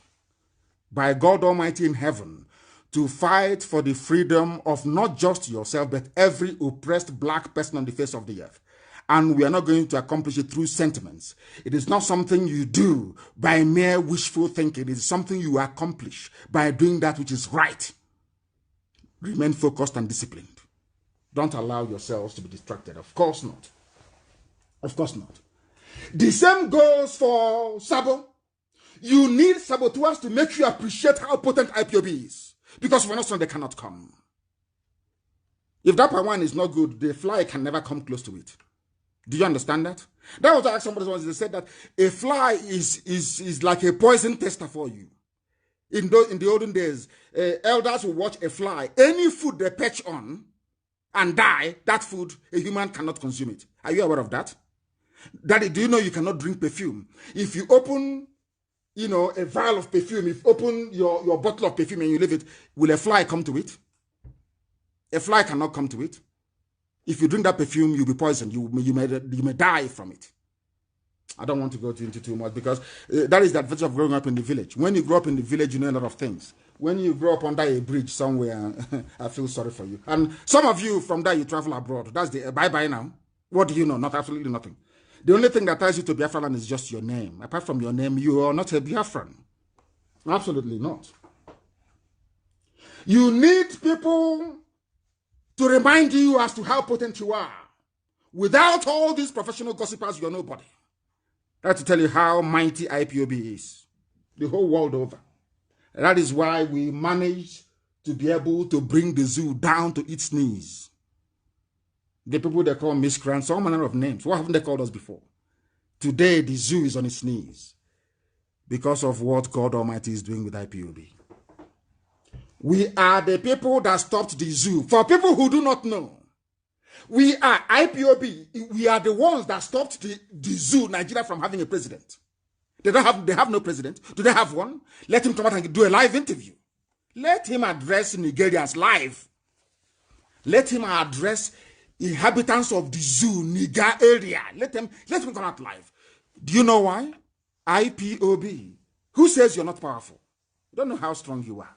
by God Almighty in heaven to fight for the freedom of not just yourself, but every oppressed black person on the face of the earth. And we are not going to accomplish it through sentiments. It is not something you do by mere wishful thinking. It is something you accomplish by doing that which is right. Remain focused and disciplined. Don't allow yourselves to be distracted. Of course not. Of course not. The same goes for Sabo. You need saboteurs to make you appreciate how potent IPOB is. Because if we're not strong, they cannot come. If that palm wine is not good, the fly can never come close to it. Do you understand that? That was what I asked somebody once. They said that a fly is like a poison tester for you. In the olden days, elders would watch a fly. Any food they perch on and die, that food, a human cannot consume it. Are you aware of that? Daddy, do you know you cannot drink perfume? If you open, a vial of perfume, if you open your bottle of perfume and you leave it, will a fly come to it? A fly cannot come to it. If you drink that perfume, you'll be poisoned. You may die from it. I don't want to go into too much because that is the advantage of growing up in the village. When you grow up in the village, you know a lot of things. When you grow up under a bridge somewhere, I feel sorry for you. And some of you from there, you travel abroad. That's the bye-bye now. What do you know? Not absolutely nothing. The only thing that ties you to Biafra land is just your name. Apart from your name, you are not a Biafran. Absolutely not. You need people to remind you as to how potent you are. Without all these professional gossipers, you're nobody. I have to tell you how mighty IPOB is. The whole world over. That is why we managed to be able to bring the zoo down to its knees. The people they call miscreants, all manner of names. What haven't they called us before? Today, the zoo is on its knees because of what God Almighty is doing with IPOB. We are the people that stopped the zoo. For people who do not know, we are IPOB. We are the ones that stopped the zoo, Nigeria, from having a president. They have no president. Do they have one? Let him come out and do a live interview. Let him address Nigerians live. Let him address inhabitants of the zoo, Niger area. Let him come out live. Do you know why? IPOB. Who says you're not powerful? You don't know how strong you are.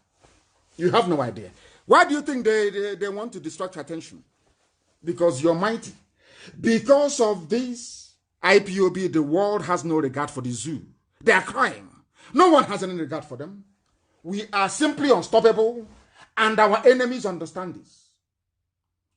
You have no idea. Why do you think they want to distract attention? Because you're mighty. Because of this IPOB, the world has no regard for the zoo. They are crying. No one has any regard for them. We are simply unstoppable, and our enemies understand this.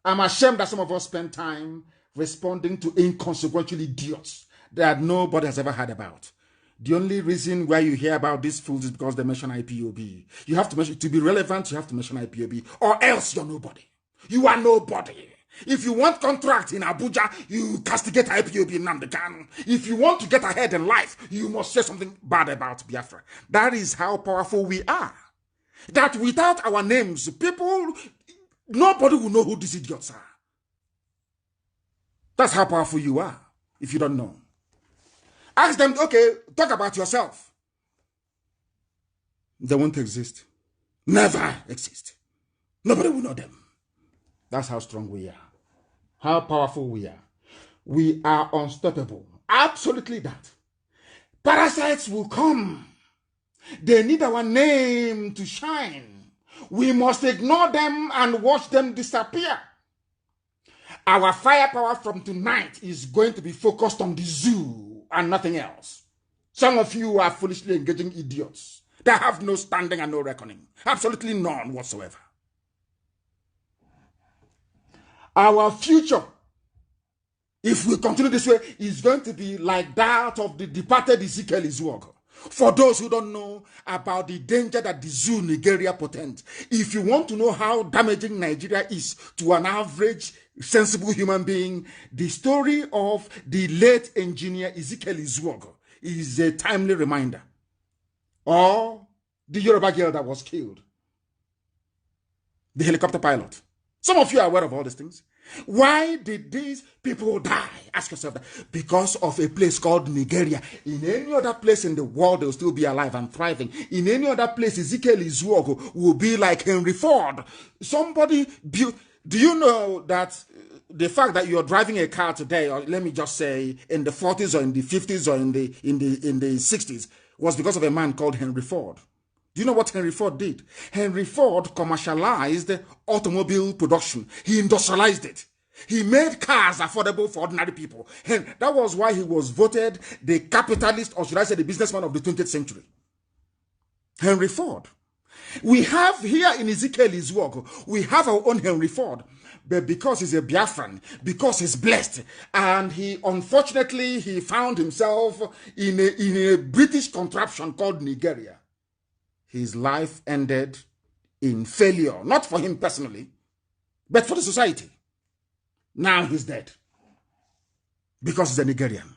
I'm ashamed that some of us spend time responding to inconsequential idiots that nobody has ever heard about. The only reason why you hear about these fools is because they mention IPOB. You have to mention, to be relevant, you have to mention IPOB, or else you're nobody. You are nobody. If you want contract in Abuja, you castigate IPOB in Nnamdi Kanu. If you want to get ahead in life, you must say something bad about Biafra. That is how powerful we are. That without our names, nobody will know who these idiots are. That's how powerful you are, if you don't know. Ask them, okay, talk about yourself. They won't exist. Never exist. Nobody will know them. That's how strong we are. How powerful we are. We are unstoppable. Absolutely that. Parasites will come. They need our name to shine. We must ignore them and watch them disappear. Our firepower from tonight is going to be focused on the zoo and nothing else. Some of you are foolishly engaging idiots that have no standing and no reckoning. Absolutely none whatsoever. Our future, if we continue this way, is going to be like that of the departed Ezekiel Izuogo. For those who don't know about the danger that the zoo Nigeria portends, if you want to know how damaging Nigeria is to an average sensible human being, the story of the late engineer Ezekiel Izuogo is a timely reminder. Or the Yoruba girl that was killed, the helicopter pilot. Some of you are aware of all these things. Why did these people die? Ask yourself that. Because of a place called Nigeria. In any other place in the world, they'll still be alive and thriving. In any other place, Ezekiel Izuogo will be like Henry Ford. Somebody built. Do you know that the fact that you're driving a car today, or let me just say in the 40s or in the 50s or in the 60s, was because of a man called Henry Ford? Do you know what Henry Ford did? Henry Ford commercialized automobile production. He industrialized it. He made cars affordable for ordinary people. And that was why he was voted the capitalist, or should I say the businessman of the 20th century. Henry Ford. We have here in Ezekiel Izuogo, we have our own Henry Ford. But because he's a Biafran, because he's blessed, and he unfortunately found himself in a British contraption called Nigeria. His life ended in failure, not for him personally, but for the society. Now he's dead because he's a Nigerian.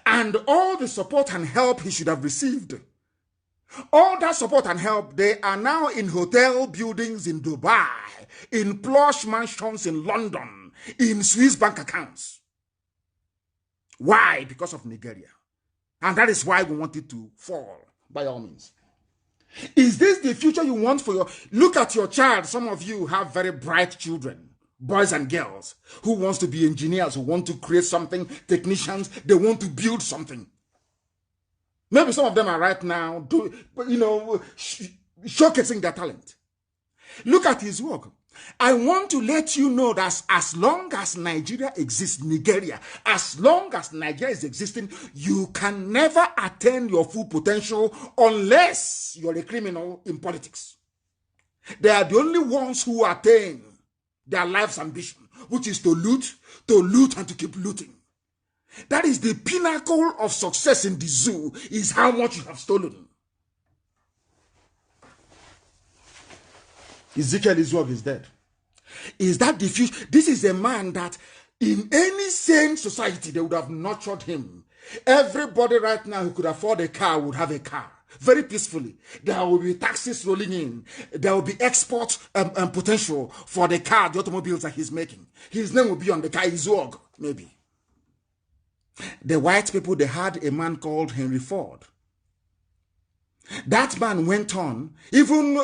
And all the support and help he should have received, all that support and help, they are now in hotel buildings in Dubai, in plush mansions in London, in Swiss bank accounts. Why? Because of Nigeria. And that is why we want it to fall, by all means. Is this the future you want for your... Look at your child. Some of you have very bright children, boys and girls, who wants to be engineers, who want to create something, technicians, they want to build something. Maybe some of them are right now, showcasing their talent. Look at his work. I want to let you know that as long as Nigeria exists, Nigeria, as long as Nigeria is existing, you can never attain your full potential unless you're a criminal in politics. They are the only ones who attain their life's ambition, which is to loot and to keep looting. That is the pinnacle of success in the zoo, is how much you have stolen. Ezekiel Izuogo is dead. Is that the future? This is a man that in any sane society, they would have nurtured him. Everybody right now who could afford a car would have a car. Very peacefully. There will be taxes rolling in. There will be export potential for the car, the automobiles that he's making. His name will be on the car, Izuogo, maybe. The white people, they had a man called Henry Ford. That man went on, even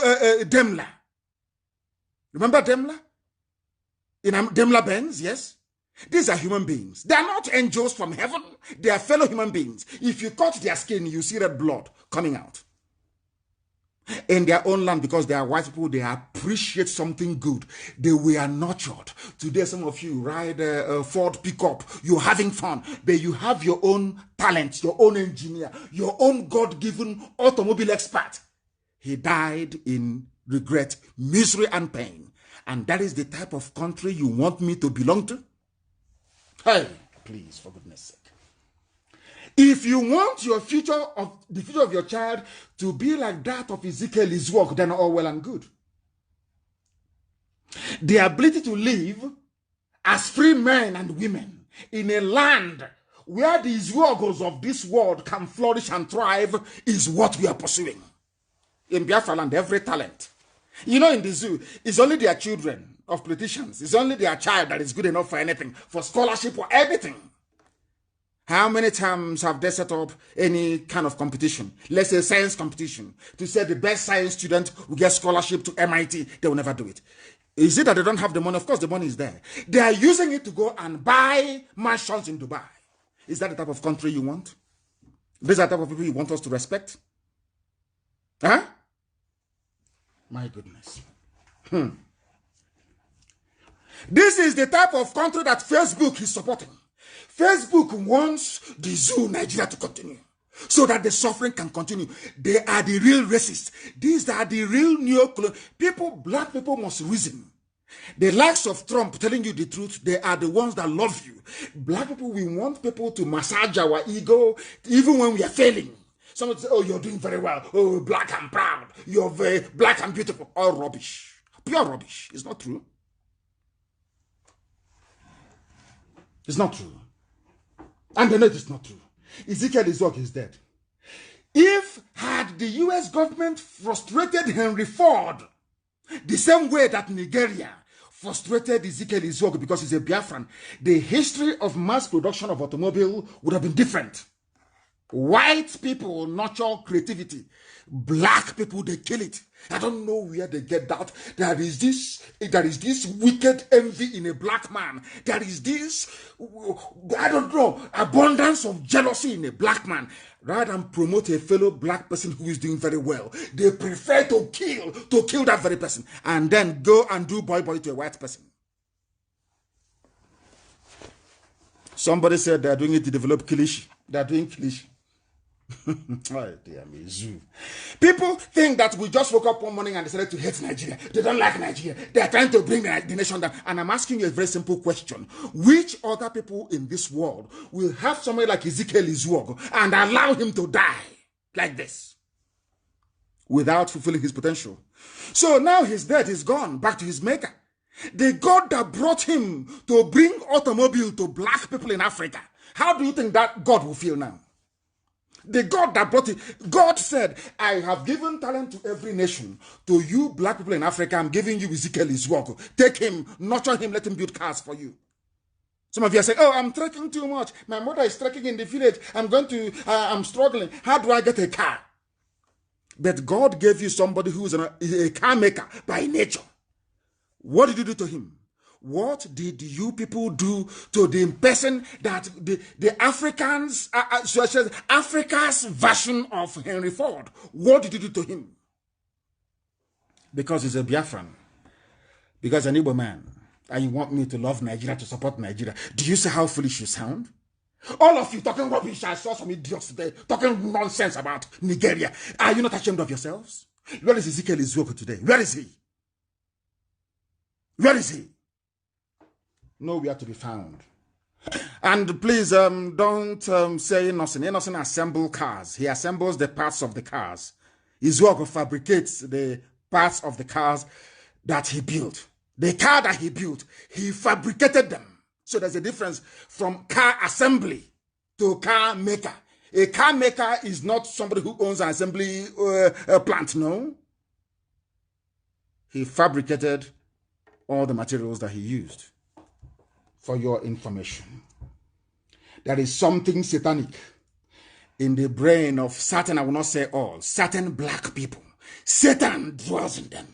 Daimler. Remember Daimler? In Daimler Benz, yes? These are human beings. They are not angels from heaven. They are fellow human beings. If you cut their skin, you see red blood coming out. In their own land, because they are white people, they appreciate something good. They were nurtured. Today, some of you ride a Ford pickup. You're having fun. But you have your own talent, your own engineer, your own God-given automobile expert. He died in regret, misery, and pain. And that is the type of country you want me to belong to? Hey, please, for goodness sake. If you want your future, the future of your child to be like that of Ezekiel Izuogo, then all well and good. The ability to live as free men and women in a land where the Izuogos of this world can flourish and thrive is what we are pursuing. In Biafra land, every talent. You know, in the zoo, it's only their children of politicians. It's only their child that is good enough for anything, for scholarship or everything. How many times have they set up any kind of competition? Let's say science competition, to say the best science student will get scholarship to MIT. They will never do it. Is it that they don't have the money? Of course, the money is there. They are using it to go and buy mansions in Dubai. Is that the type of country you want? These are the type of people you want us to respect? Huh? My goodness. This is the type of country that Facebook is supporting. Facebook wants the zoo Nigeria to continue so that the suffering can continue. They are the real racists. These are the real neo-colonial people. Black people must reason. The likes of Trump telling you the truth, they are the ones that love you. Black people, we want people to massage our ego even when we are failing. Someone say, oh, you're doing very well. Oh, black and proud. You're very black and beautiful. All rubbish. Pure rubbish. It's not true. It's not true. And they know it's not true. Ezekiel Izog is dead. If had the US government frustrated Henry Ford the same way that Nigeria frustrated Ezekiel Izog because he's a Biafran, the history of mass production of automobile would have been different. White people nurture creativity. Black people, they kill it. I don't know where they get that. There is this wicked envy in a black man. There is this, I don't know, abundance of jealousy in a black man. Rather than promote a fellow black person who is doing very well, they prefer to kill that very person and then go and do boy to a white person. Somebody said they are doing it to develop kilishi. They are doing kilishi. Oh, dear me, zoo. People think that we just woke up one morning and decided to hate Nigeria. They don't like Nigeria. They are trying to bring the nation down. And I'm asking you a very simple question. Which other people in this world will have somebody like Ezekiel Izuogo and allow him to die like this without fulfilling his potential? So now he's dead, he's gone back to his maker. The God that brought him to bring automobile to black people in Africa, how do you think that God will feel now? The God that brought it, God said, I have given talent to every nation. To you, black people in Africa, I'm giving you Ezekiel Izwogo. Take him, nurture him, let him build cars for you. Some of you are saying, oh, I'm trekking too much. My mother is trekking in the village. I'm struggling. How do I get a car? But God gave you somebody who is a car maker by nature. What did you do to him? What did you people do to the person that the Africans, Africa's version of Henry Ford? What did you do to him? Because he's a Biafran. Because an Igbo man. And you want me to love Nigeria, to support Nigeria. Do you see how foolish you sound? All of you talking rubbish. I saw some idiots today talking nonsense about Nigeria. Are you not ashamed of yourselves? Where is Ezekiel Izwogo today? Where is he? Where is he? Nowhere to be found. And please don't say Innocent. Innocent assembles cars. He assembles the parts of the cars. Izwogo fabricates the parts of the cars that he built. The car that he built, he fabricated them. So there's a difference from car assembly to car maker. A car maker is not somebody who owns an assembly plant, no. He fabricated all the materials that he used. For your information, there is something satanic in the brain of certain, I will not say all, certain black people. Satan dwells in them.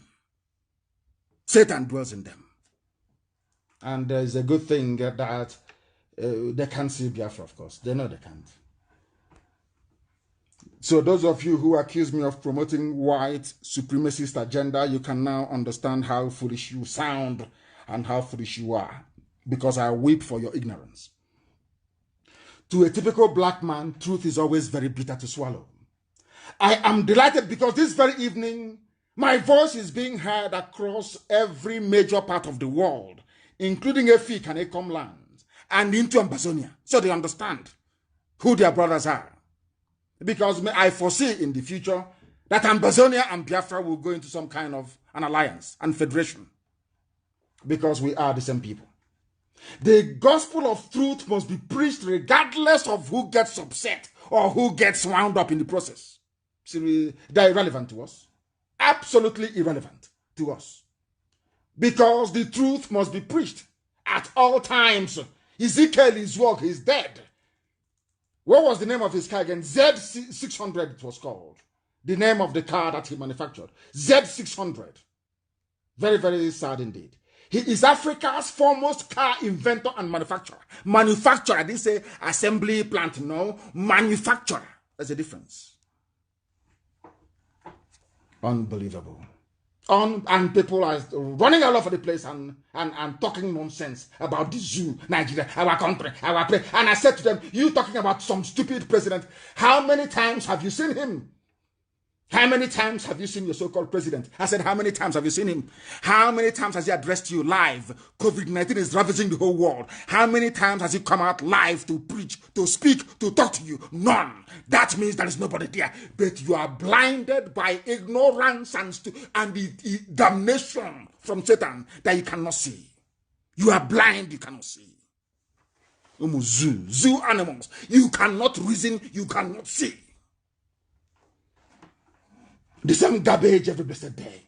Satan dwells in them. And it's a good thing that they can't see Biafra, of course. They know they can't. So those of you who accuse me of promoting white supremacist agenda, you can now understand how foolish you sound and how foolish you are. Because I weep for your ignorance. To a typical black man, truth is always very bitter to swallow. I am delighted because this very evening, my voice is being heard across every major part of the world, including Efik and Ekom lands, and into Ambazonia, so they understand who their brothers are. Because I foresee in the future that Ambazonia and Biafra will go into some kind of an alliance and federation, because we are the same people. The gospel of truth must be preached regardless of who gets upset or who gets wound up in the process. See, they're irrelevant to us. Absolutely irrelevant to us. Because the truth must be preached at all times. Ezekiel Izwogo is dead. What was the name of his car again? Z600 it was called. The name of the car that he manufactured. Z600. Very, very sad indeed. He is Africa's foremost car inventor and manufacturer. Manufacturer, I didn't say assembly plant, no. Manufacturer. There's a difference. Unbelievable. And people are running all over the place and talking nonsense about the zoo, Nigeria, our country, our place. And I said to them, you talking about some stupid president. How many times have you seen him? How many times have you seen your so-called president? I said, how many times have you seen him? How many times has he addressed you live? COVID-19 is ravaging the whole world. How many times has he come out live to preach, to speak, to talk to you? None. That means there is nobody there. But you are blinded by ignorance and the damnation from Satan that you cannot see. You are blind, you cannot see. Zoo animals. You cannot reason, you cannot see. The same garbage every blessed day.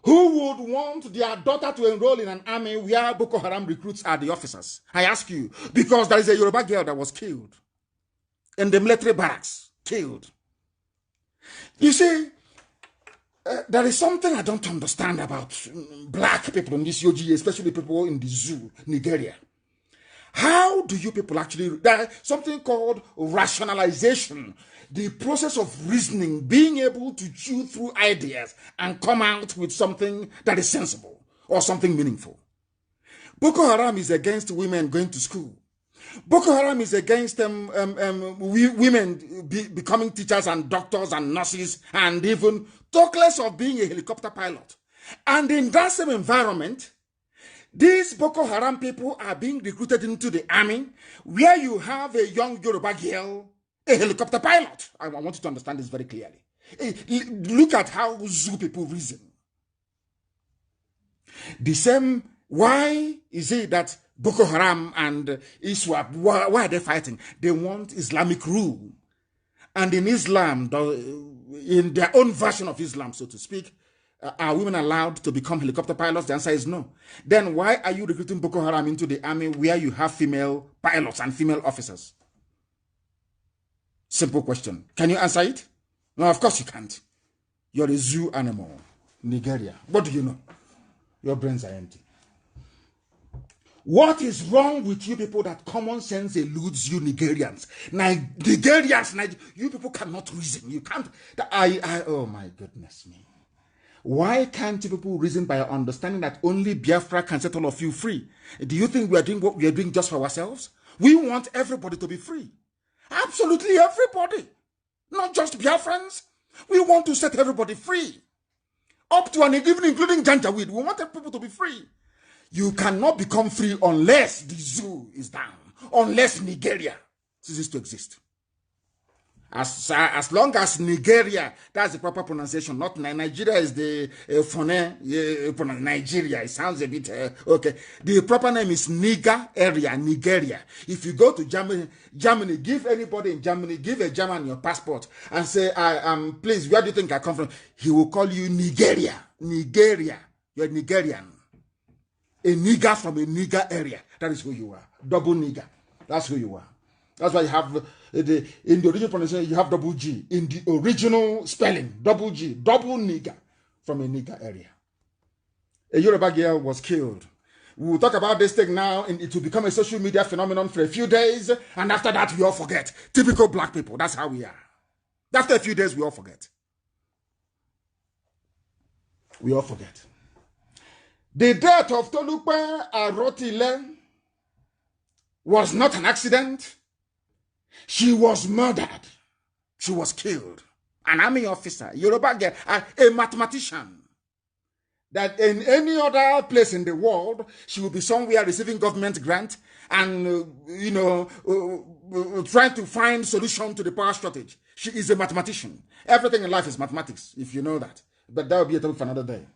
Who would want their daughter to enroll in an army where Boko Haram recruits are the officers? I ask you, because there is a Yoruba girl that was killed in the military barracks, killed. You see, there is something I don't understand about black people in this OG, especially people in the zoo, Nigeria. How do you people actually, there is something called rationalization, the process of reasoning, being able to chew through ideas and come out with something that is sensible or something meaningful. Boko Haram is against women going to school. Boko Haram is against women becoming teachers and doctors and nurses and even talk less of being a helicopter pilot. And in that same environment, these Boko Haram people are being recruited into the army where you have a young Yoruba girl, a helicopter pilot. I want you to understand this very clearly. Look at how Zoo people reason. The same, why is it that Boko Haram and ISWAP, why are they fighting? They want Islamic rule. And in Islam, in their own version of Islam, so to speak, are women allowed to become helicopter pilots? The answer is no. Then why are you recruiting Boko Haram into the army where you have female pilots and female officers? Simple question. Can you answer it? No, of course you can't. You're a zoo animal. Nigeria. What do you know? Your brains are empty. What is wrong with you people that common sense eludes you Nigerians? Nigerians, you people cannot reason. You can't. Oh my goodness me. Why can't you people reason by understanding that only Biafra can set all of you free? Do you think we are doing what we are doing just for ourselves? We want everybody to be free. Absolutely everybody. Not just Biafrans. We want to set everybody free. Up to and even including Janjaweed. We want people to be free. You cannot become free unless the zoo is down. Unless Nigeria ceases to exist. As long as Nigeria, that's the proper pronunciation, not Nigeria is the phone, Nigeria, it sounds a bit, okay. The proper name is Nigeria. If you go to Germany, give anybody in Germany, give a German your passport and say, please, where do you think I come from? He will call you Nigeria. You're Nigerian. A nigger from a nigger area. That is who you are. Double nigger. That's who you are. That's why you have, in the original pronunciation, you have double G. In the original spelling, double G, double nigger from a nigger area. A Yoruba girl was killed. We will talk about this thing now, and it will become a social media phenomenon for a few days, and after that, we all forget. Typical black people, that's how we are. After a few days, we all forget. We all forget. The death of Tolupe Arotile was not an accident. She was murdered. She was killed. An army officer, Yoruba girl, a mathematician. That in any other place in the world, she will be somewhere receiving government grant and, trying to find solution to the power shortage. She is a mathematician. Everything in life is mathematics, if you know that. But that will be a topic for another day.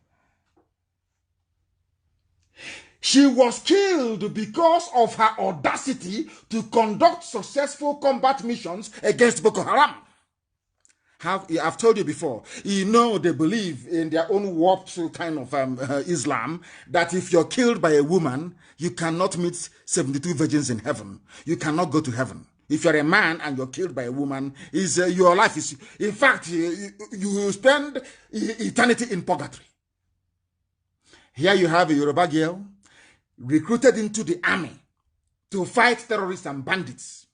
She was killed because of her audacity to conduct successful combat missions against Boko Haram. I've told you before, they believe in their own warped kind of Islam, that if you're killed by a woman, you cannot meet 72 virgins in heaven. You cannot go to heaven. If you're a man and you're killed by a woman, your life is, in fact, you will spend eternity in purgatory. Here you have a Yoruba girl recruited into the army to fight terrorists and bandits.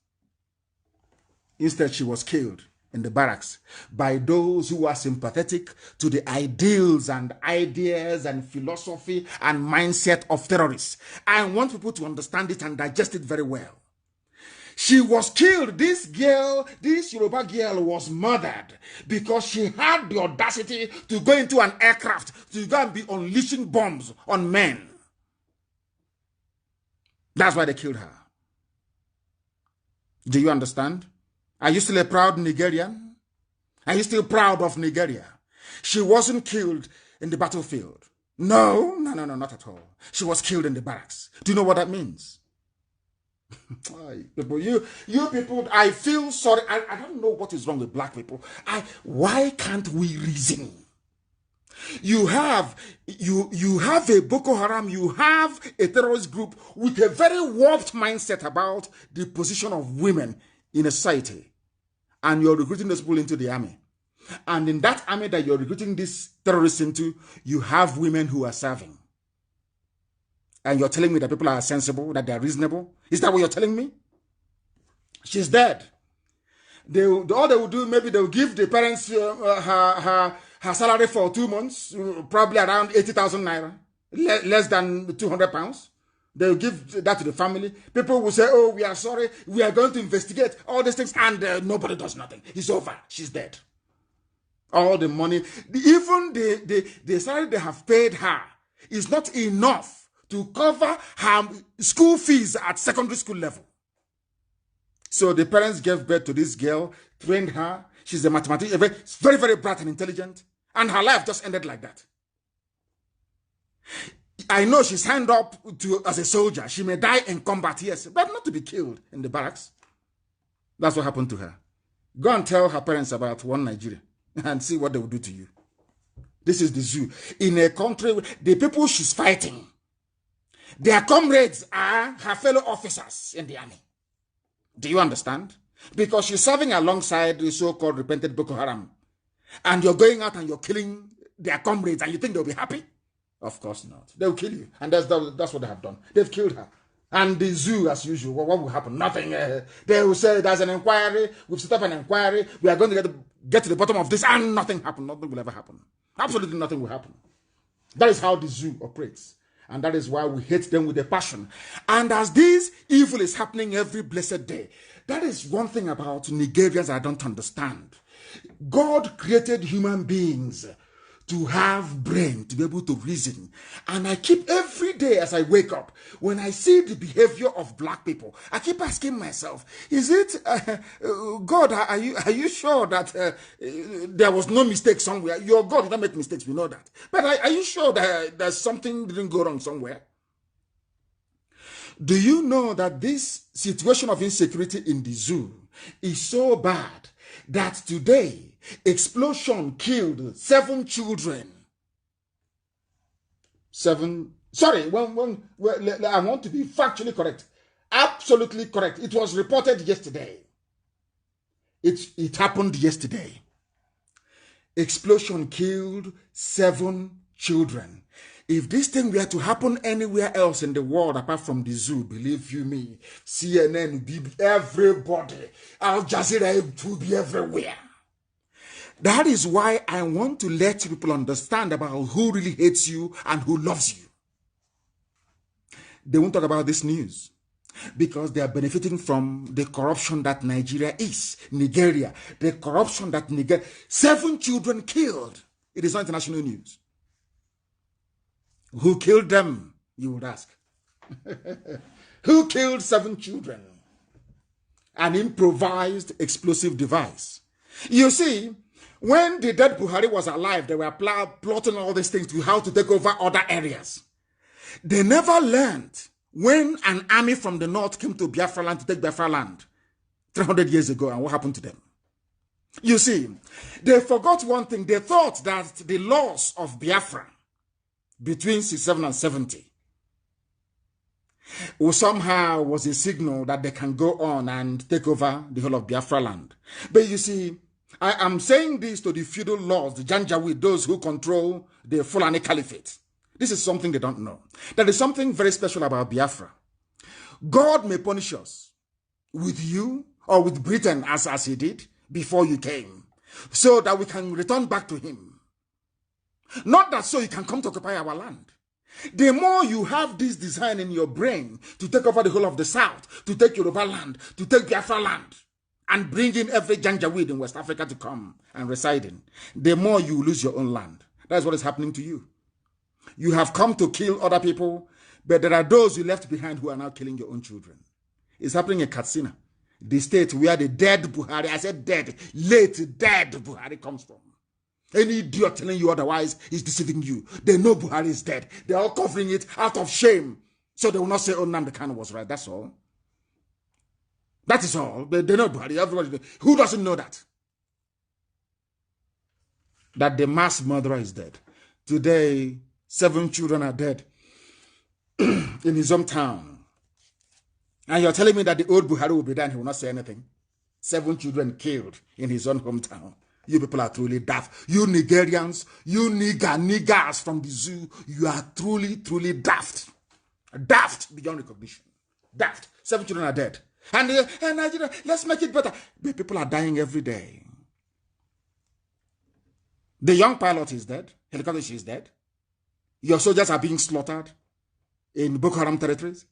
Instead, she was killed in the barracks by those who are sympathetic to the ideals and ideas and philosophy and mindset of terrorists. I want people to understand it and digest it very well. She was killed. This Yoruba girl was murdered because she had the audacity to go into an aircraft to go and be unleashing bombs on men. That's why they killed her. Do you understand? Are you still a proud Nigerian? Are you still proud of Nigeria? She wasn't killed in the battlefield. No, not at all. She was killed in the barracks. Do you know what that means? People, you people, I feel sorry. I don't know what is wrong with black people. Why can't we reason? You have a Boko Haram, you have a terrorist group with a very warped mindset about the position of women in a society, and you're recruiting those people into the army. And in that army that you're recruiting these terrorists into, you have women who are serving. And you're telling me that people are sensible, that they're reasonable? Is that what you're telling me? She's dead. All they will do, maybe they'll give the parents her salary for 2 months, probably around 80,000 naira, less than 200 pounds. They'll give that to the family. People will say, oh, we are sorry, we are going to investigate all these things, and nobody does nothing. It's over. She's dead. All the money, even the salary they have paid her is not enough to cover her school fees at secondary school level. So the parents gave birth to this girl, trained her. She's a mathematician, very, very bright and intelligent. And her life just ended like that. I know she signed up as a soldier. She may die in combat, yes, but not to be killed in the barracks. That's what happened to her. Go and tell her parents about one Nigeria and see what they will do to you. This is the zoo. In a country, the people she's fighting, their comrades are her fellow officers in the army. Do you understand? Because she's serving alongside the so-called repentant Boko Haram. And you're going out and you're killing their comrades and you think they'll be happy? Of course not. They'll kill you. And that's what they have done. They've killed her. And the zoo, as usual, what will happen? Nothing. They will say there's an inquiry. We've set up an inquiry. We are going to get to the bottom of this, and nothing happened. Nothing will ever happen. Absolutely nothing will happen. That is how the zoo operates. And that is why we hate them with a passion. And as this evil is happening every blessed day, that is one thing about Nigerians I don't understand. God created human beings to have brain, to be able to reason. And I keep every day as I wake up, when I see the behavior of black people, I keep asking myself, is it, God, are you sure that there was no mistake somewhere? Your God did not make mistakes, we know that. But are you sure that there's something didn't go wrong somewhere? Do you know that this situation of insecurity in the zoo is so bad that today, explosion killed 7 children. 7. Sorry, I want to be factually correct. Absolutely correct. It was reported yesterday. It happened yesterday. Explosion killed 7 children. If this thing were to happen anywhere else in the world apart from the zoo, believe you me, CNN would be everybody. Al Jazeera would be everywhere. That is why I want to let people understand about who really hates you and who loves you. They won't talk about this news because they are benefiting from the corruption that Nigeria is. Nigeria, the corruption that Nigeria, 7 children killed. It is not international news. Who killed them, you would ask? Who killed 7 children? An improvised explosive device. You see, when the dead Buhari was alive, they were plotting all these things to how to take over other areas. They never learned when an army from the north came to Biafra land to take Biafra land 300 years ago, and what happened to them. You see, they forgot one thing. They thought that the loss of Biafra between 67 and 70, somehow was a signal that they can go on and take over the whole of Biafra land. But you see, I am saying this to the feudal lords, the Janjaweed, those who control the Fulani Caliphate. This is something they don't know. There is something very special about Biafra. God may punish us with you or with Britain as he did before you came, so that we can return back to him. Not that so you can come to occupy our land. The more you have this design in your brain to take over the whole of the South, to take Yoruba land, to take Biafra land, and bring in every Janjaweed in West Africa to come and reside in, the more you lose your own land. That's what is happening to you. You have come to kill other people, but there are those you left behind who are now killing your own children. It's happening in Katsina, the state where the dead Buhari, I said dead, late dead Buhari comes from. Any idiot telling you otherwise is deceiving you. They know Buhari is dead. They're all covering it out of shame, so they will not say, oh, Nnamdi Kanu was right. That's all. That is all. They know Buhari. Everybody knows. Who doesn't know that? That the mass murderer is dead. Today, 7 children are dead in his hometown. And you're telling me that the old Buhari will be there and he will not say anything? 7 children killed in his own hometown. You people are truly daft. You Nigerians, you niggers from the zoo, you are truly, truly daft. Daft beyond recognition. Daft. 7 children are dead. And Nigeria, let's make it better. The people are dying every day. The young pilot is dead. Helicopter is dead. Your soldiers are being slaughtered in Boko Haram territories.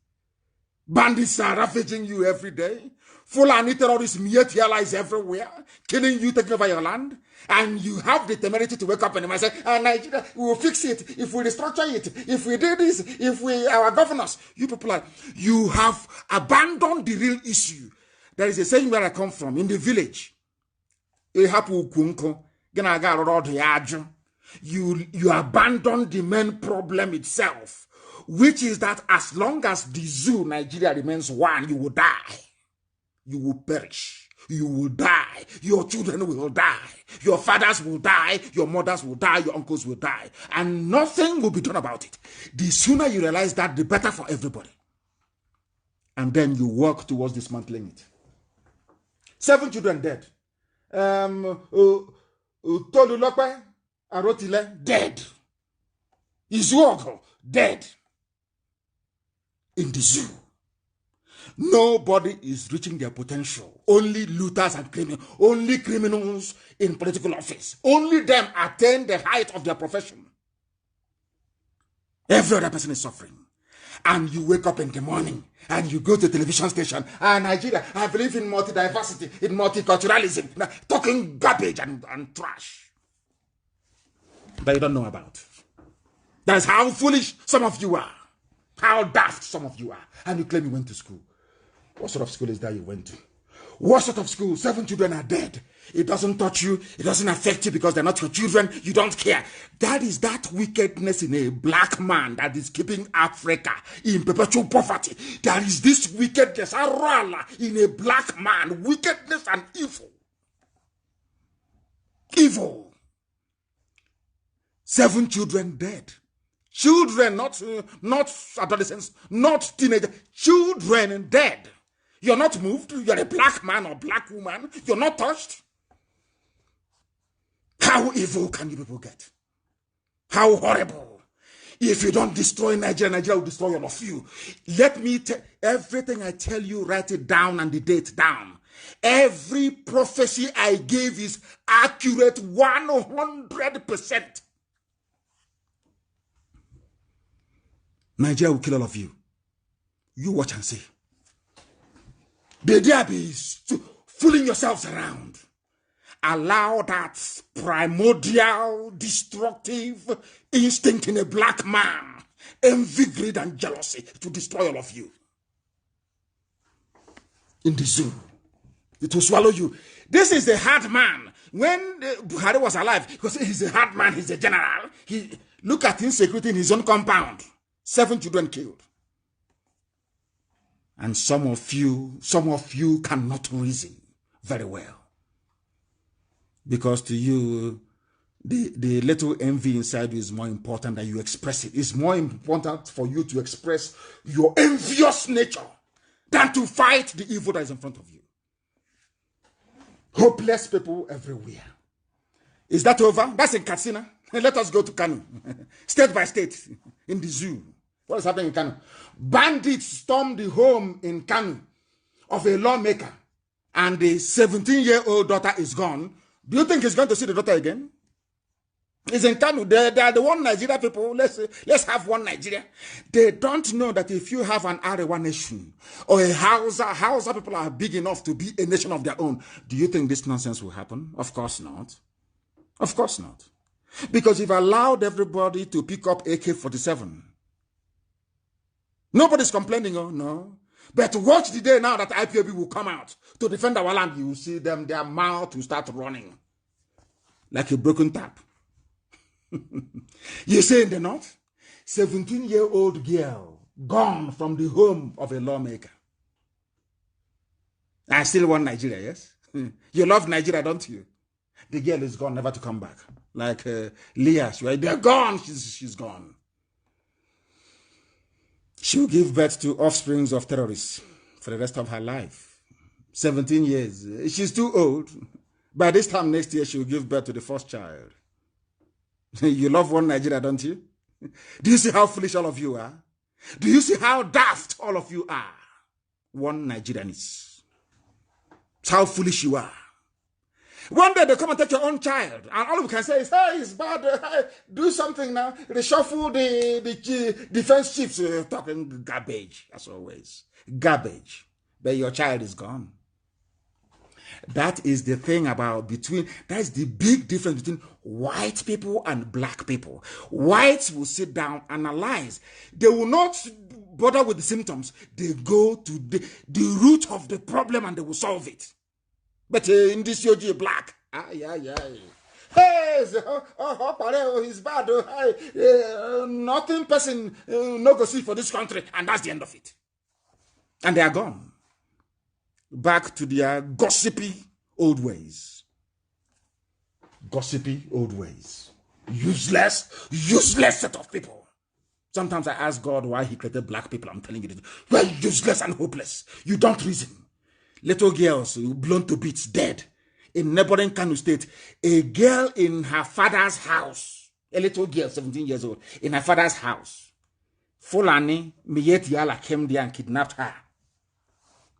Bandits are ravaging you every day. Fulani terrorists, allies everywhere, killing you, taking over your land. And you have the temerity to wake up and say, Nigeria, we will fix it if we restructure it, if we do this, if we, our governors. You people are, you have abandoned the real issue. There is a saying where I come from, in the village. You abandon the main problem itself, which is that as long as the zoo, Nigeria, remains one, you will die. You will perish. You will die. Your children will die. Your fathers will die. Your mothers will die. Your uncles will die. And nothing will be done about it. The sooner you realize that, the better for everybody. And then you work towards dismantling it. 7 children dead. Tolulope Arotile, dead. Izuogo, dead. In the zoo. Nobody is reaching their potential. Only looters and criminals. Only criminals in political office. Only them attain the height of their profession. Every other person is suffering. And you wake up in the morning and you go to a television station. Nigeria, I believe in multi-diversity, in multiculturalism, talking garbage and trash that you don't know about. That's how foolish some of you are. How daft some of you are. And you claim you went to school. What sort of school is that you went to? What sort of school? 7 children are dead. It doesn't touch you. It doesn't affect you because they're not your children. You don't care. That is that wickedness in a black man that is keeping Africa in perpetual poverty. There is this wickedness in a black man. Wickedness and evil. Evil. 7 children dead. Children, not adolescents, not teenagers. Children dead. You're not moved. You're a black man or black woman. You're not touched. How evil can you people get? How horrible. If you don't destroy Nigeria, Nigeria will destroy all of you. Let me tell everything I tell you, write it down and the date down. Every prophecy I gave is accurate 100%. Nigeria will kill all of you. You watch and see. The idea is fooling yourselves around. Allow that primordial, destructive instinct in a black man, envy, greed, and jealousy to destroy all of you. In the zoo, it will swallow you. This is a hard man. When Buhari was alive, because he's a hard man, he's a general. Look at insecurity in his own compound. 7 children killed. And some of you cannot reason very well. Because to you, the little envy inside you is more important than you express it. It's more important for you to express your envious nature than to fight the evil that is in front of you. Hopeless people everywhere. Is that over? That's in Katsina. Let us go to Kanu. State by state, in the zoo. What is happening in Kanu? Bandits stormed the home in Kanu of a lawmaker, and the 17-year-old daughter is gone. Do you think he's going to see the daughter again? It's in Kanu. They are the one Nigeria people. Let's have one Nigeria. They don't know that if you have an Arewa nation or a Hausa people are big enough to be a nation of their own, do you think this nonsense will happen? Of course not. Of course not. Because if allowed everybody to pick up AK-47, nobody's complaining, oh no. But watch the day now that IPOB will come out to defend our land. You will see them, their mouth will start running like a broken tap. You say in the north, 17-year-old girl gone from the home of a lawmaker. I still want Nigeria, yes? You love Nigeria, don't you? The girl is gone, never to come back. Like Leah, they're gone, she's gone. She will give birth to offsprings of terrorists for the rest of her life. 17 years. She's too old. By this time next year, she will give birth to the first child. You love one Nigeria, don't you? Do you see how foolish all of you are? Do you see how daft all of you are? One Nigerians. It's how foolish you are. One day they come and take your own child, and all you can say is, hey, it's bad, hey, do something now. Reshuffle the defense chiefs, talking garbage, as always. Garbage. But your child is gone. That is the thing about that is the big difference between white people and black people. Whites will sit down, analyze. They will not bother with the symptoms. They go to the root of the problem and they will solve it. But in this you're black. Hey, he's bad. Nothing person no go see for this country. And that's the end of it. And they are gone. Back to their gossipy old ways. Gossipy old ways. Useless set of people. Sometimes I ask God why he created black people. I'm telling you this. We're useless and hopeless. You don't reason. Little girls blown to bits, dead. In neighboring Kanu State, a girl in her father's house, a little girl, 17 years old, in her father's house, Fulani Miyetiala came there and kidnapped her.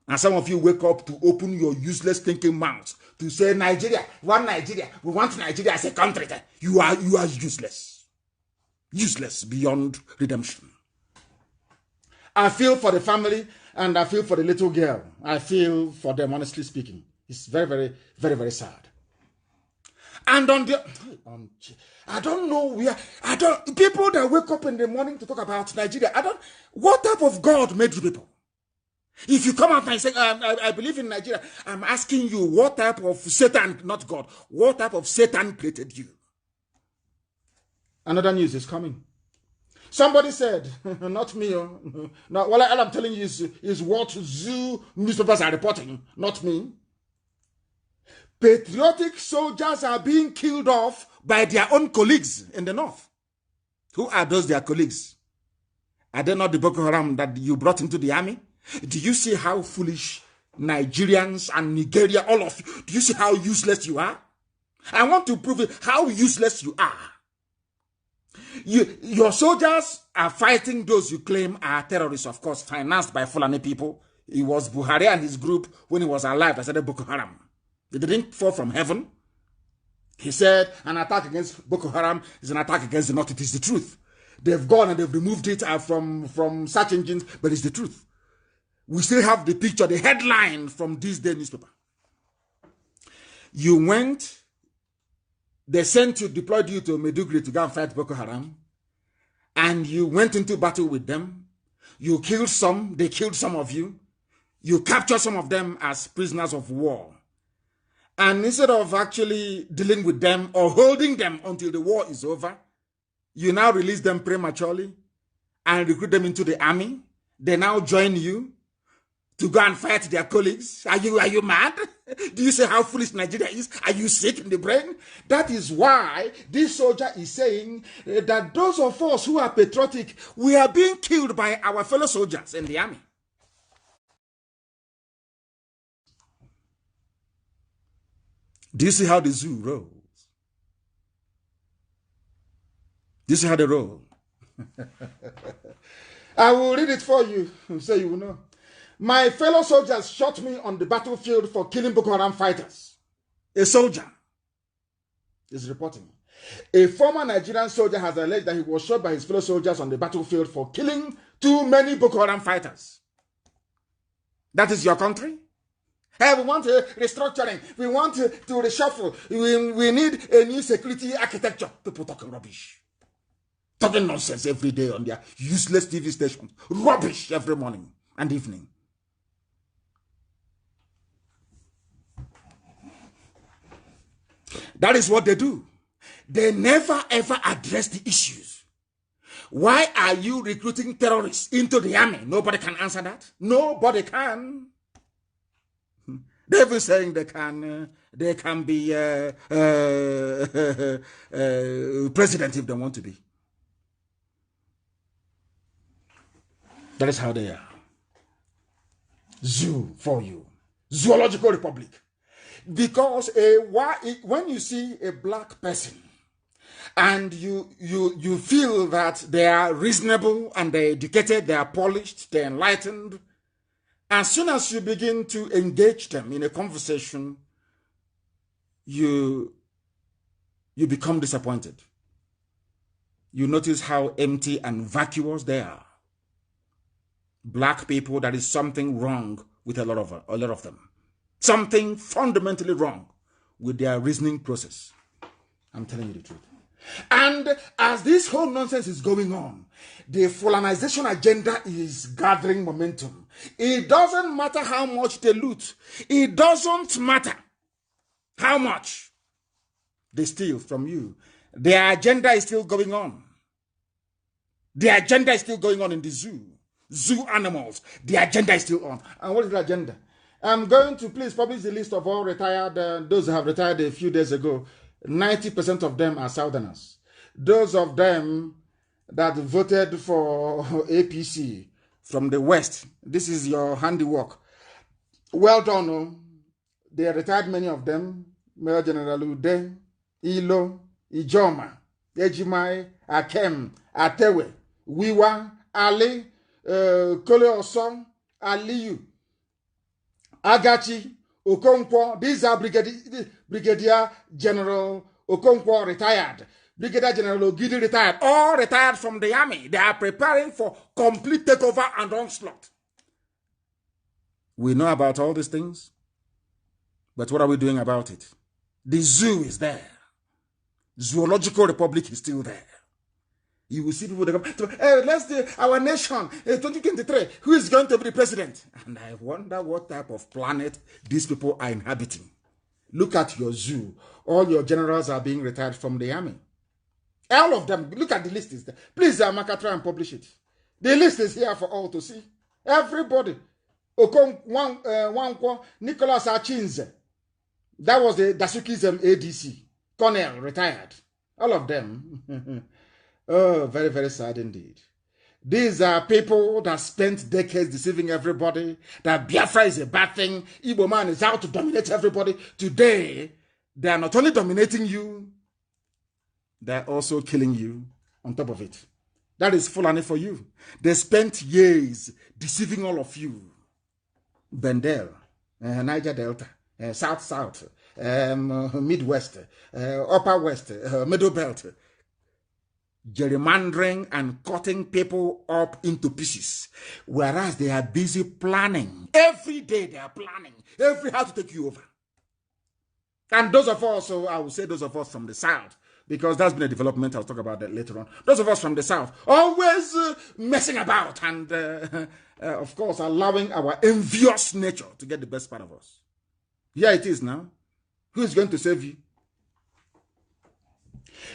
And some of you wake up to open your useless thinking mouths to say Nigeria, one Nigeria, we want Nigeria as a country. You are useless. Useless beyond redemption. I feel for the family and I feel for the little girl. I feel for them, honestly speaking. It's very, very, very, very sad. And I don't know where, people that wake up in the morning to talk about Nigeria, what type of God made you people? If you come out and say, I believe in Nigeria, I'm asking you, what type of Satan, not God, what type of Satan created you? Another news is coming. Somebody said, not me. No, all I'm telling you is what zoo newspapers are reporting, not me. Patriotic soldiers are being killed off by their own colleagues in the north. Who are those their colleagues? Are they not the Boko Haram that you brought into the army? Do you see how foolish Nigerians and Nigeria, all of you, do you see how useless you are? I want to prove it, how useless you are. Your soldiers are fighting those you claim are terrorists, of course, financed by Fulani people. It was Buhari and his group, when he was alive, that started Boko Haram. They didn't fall from heaven. He said an attack against Boko Haram is an attack against the North. It is the truth. They've gone and they've removed it from search engines, but it's the truth. We still have the picture, the headline from this day newspaper. You went, they deployed you to Maiduguri to go and fight Boko Haram, and you went into battle with them. You killed some, they killed some of you. You captured some of them as prisoners of war. And instead of actually dealing with them or holding them until the war is over, you now release them prematurely and recruit them into the army. They now join you to go and fight their colleagues. Are you mad? Do you see how foolish Nigeria is? Are you sick in the brain? That is why this soldier is saying that those of us who are patriotic, we are being killed by our fellow soldiers in the army. Do you see how the zoo rolls? Do you see how they roll? I will read it for you so you will know. My fellow soldiers shot me on the battlefield for killing Boko Haram fighters. A soldier is reporting. A former Nigerian soldier has alleged that he was shot by his fellow soldiers on the battlefield for killing too many Boko Haram fighters. That is your country? Hey, we want restructuring. We want to reshuffle. We need a new security architecture. People talking rubbish. Talking nonsense every day on their useless TV stations. Rubbish every morning and evening. That is what they do. They never ever address the issues. Why are you recruiting terrorists into the army? Nobody can answer that. Nobody can. They've been saying they can be president if they want to be. That is how they are. Zoo for you. Zoological Republic. Because when you see a black person and you feel that they are reasonable and they're educated, they are polished, they're enlightened, as soon as you begin to engage them in a conversation, you become disappointed. You notice how empty and vacuous they are. Black people, there is something wrong with a lot of them. Something fundamentally wrong with their reasoning process. I'm telling you the truth. And as this whole nonsense is going on, the Fulanization agenda is gathering momentum. It doesn't matter how much they loot. It doesn't matter how much they steal from you. Their agenda is still going on. The agenda is still going on in the zoo. Zoo animals. The agenda is still on. And what is the agenda? I'm going to please publish the list of all retired, those who have retired a few days ago. 90% of them are Southerners. Those of them that voted for APC from the West, this is your handiwork. Well done. Oh. They retired, many of them. Major General Ude, Ilo, Ijoma, Ejimai, Akem, Atewe, Wiwa, Ali, Kole Osong, Aliyu, Agachi, Okonkwo. These are Brigadier General Okonkwo retired. Brigadier General Ogidi retired. All retired from the army. They are preparing for complete takeover and onslaught. We know about all these things. But what are we doing about it? The zoo is there. Zoological Republic is still there. You will see people that come, hey, let's do our nation, 2023, who is going to be the president? And I wonder what type of planet these people are inhabiting. Look at your zoo. All your generals are being retired from the army. All of them. Look at the list. Is there. Please, Amaka, try and publish it. The list is here for all to see. Everybody. Wankwo, Nicholas Achinze. That was the Dasukism ADC. Colonel, retired. All of them. Oh, very, very sad indeed. These are people that spent decades deceiving everybody, that Biafra is a bad thing, Igbo man is out to dominate everybody. Today, they are not only dominating you, they are also killing you on top of it. That is Fulani for you. They spent years deceiving all of you. Bendel, Niger Delta, South, Midwest, Upper West, Middle Belt, gerrymandering and cutting people up into pieces, whereas they are busy planning. Every day they are planning how to take you over. And those of us, so I will say those of us from the South, because that's been a development, I'll talk about that later on. Those of us from the South, always messing about and, of course, allowing our envious nature to get the best part of us. Here it is now. Who is going to save you?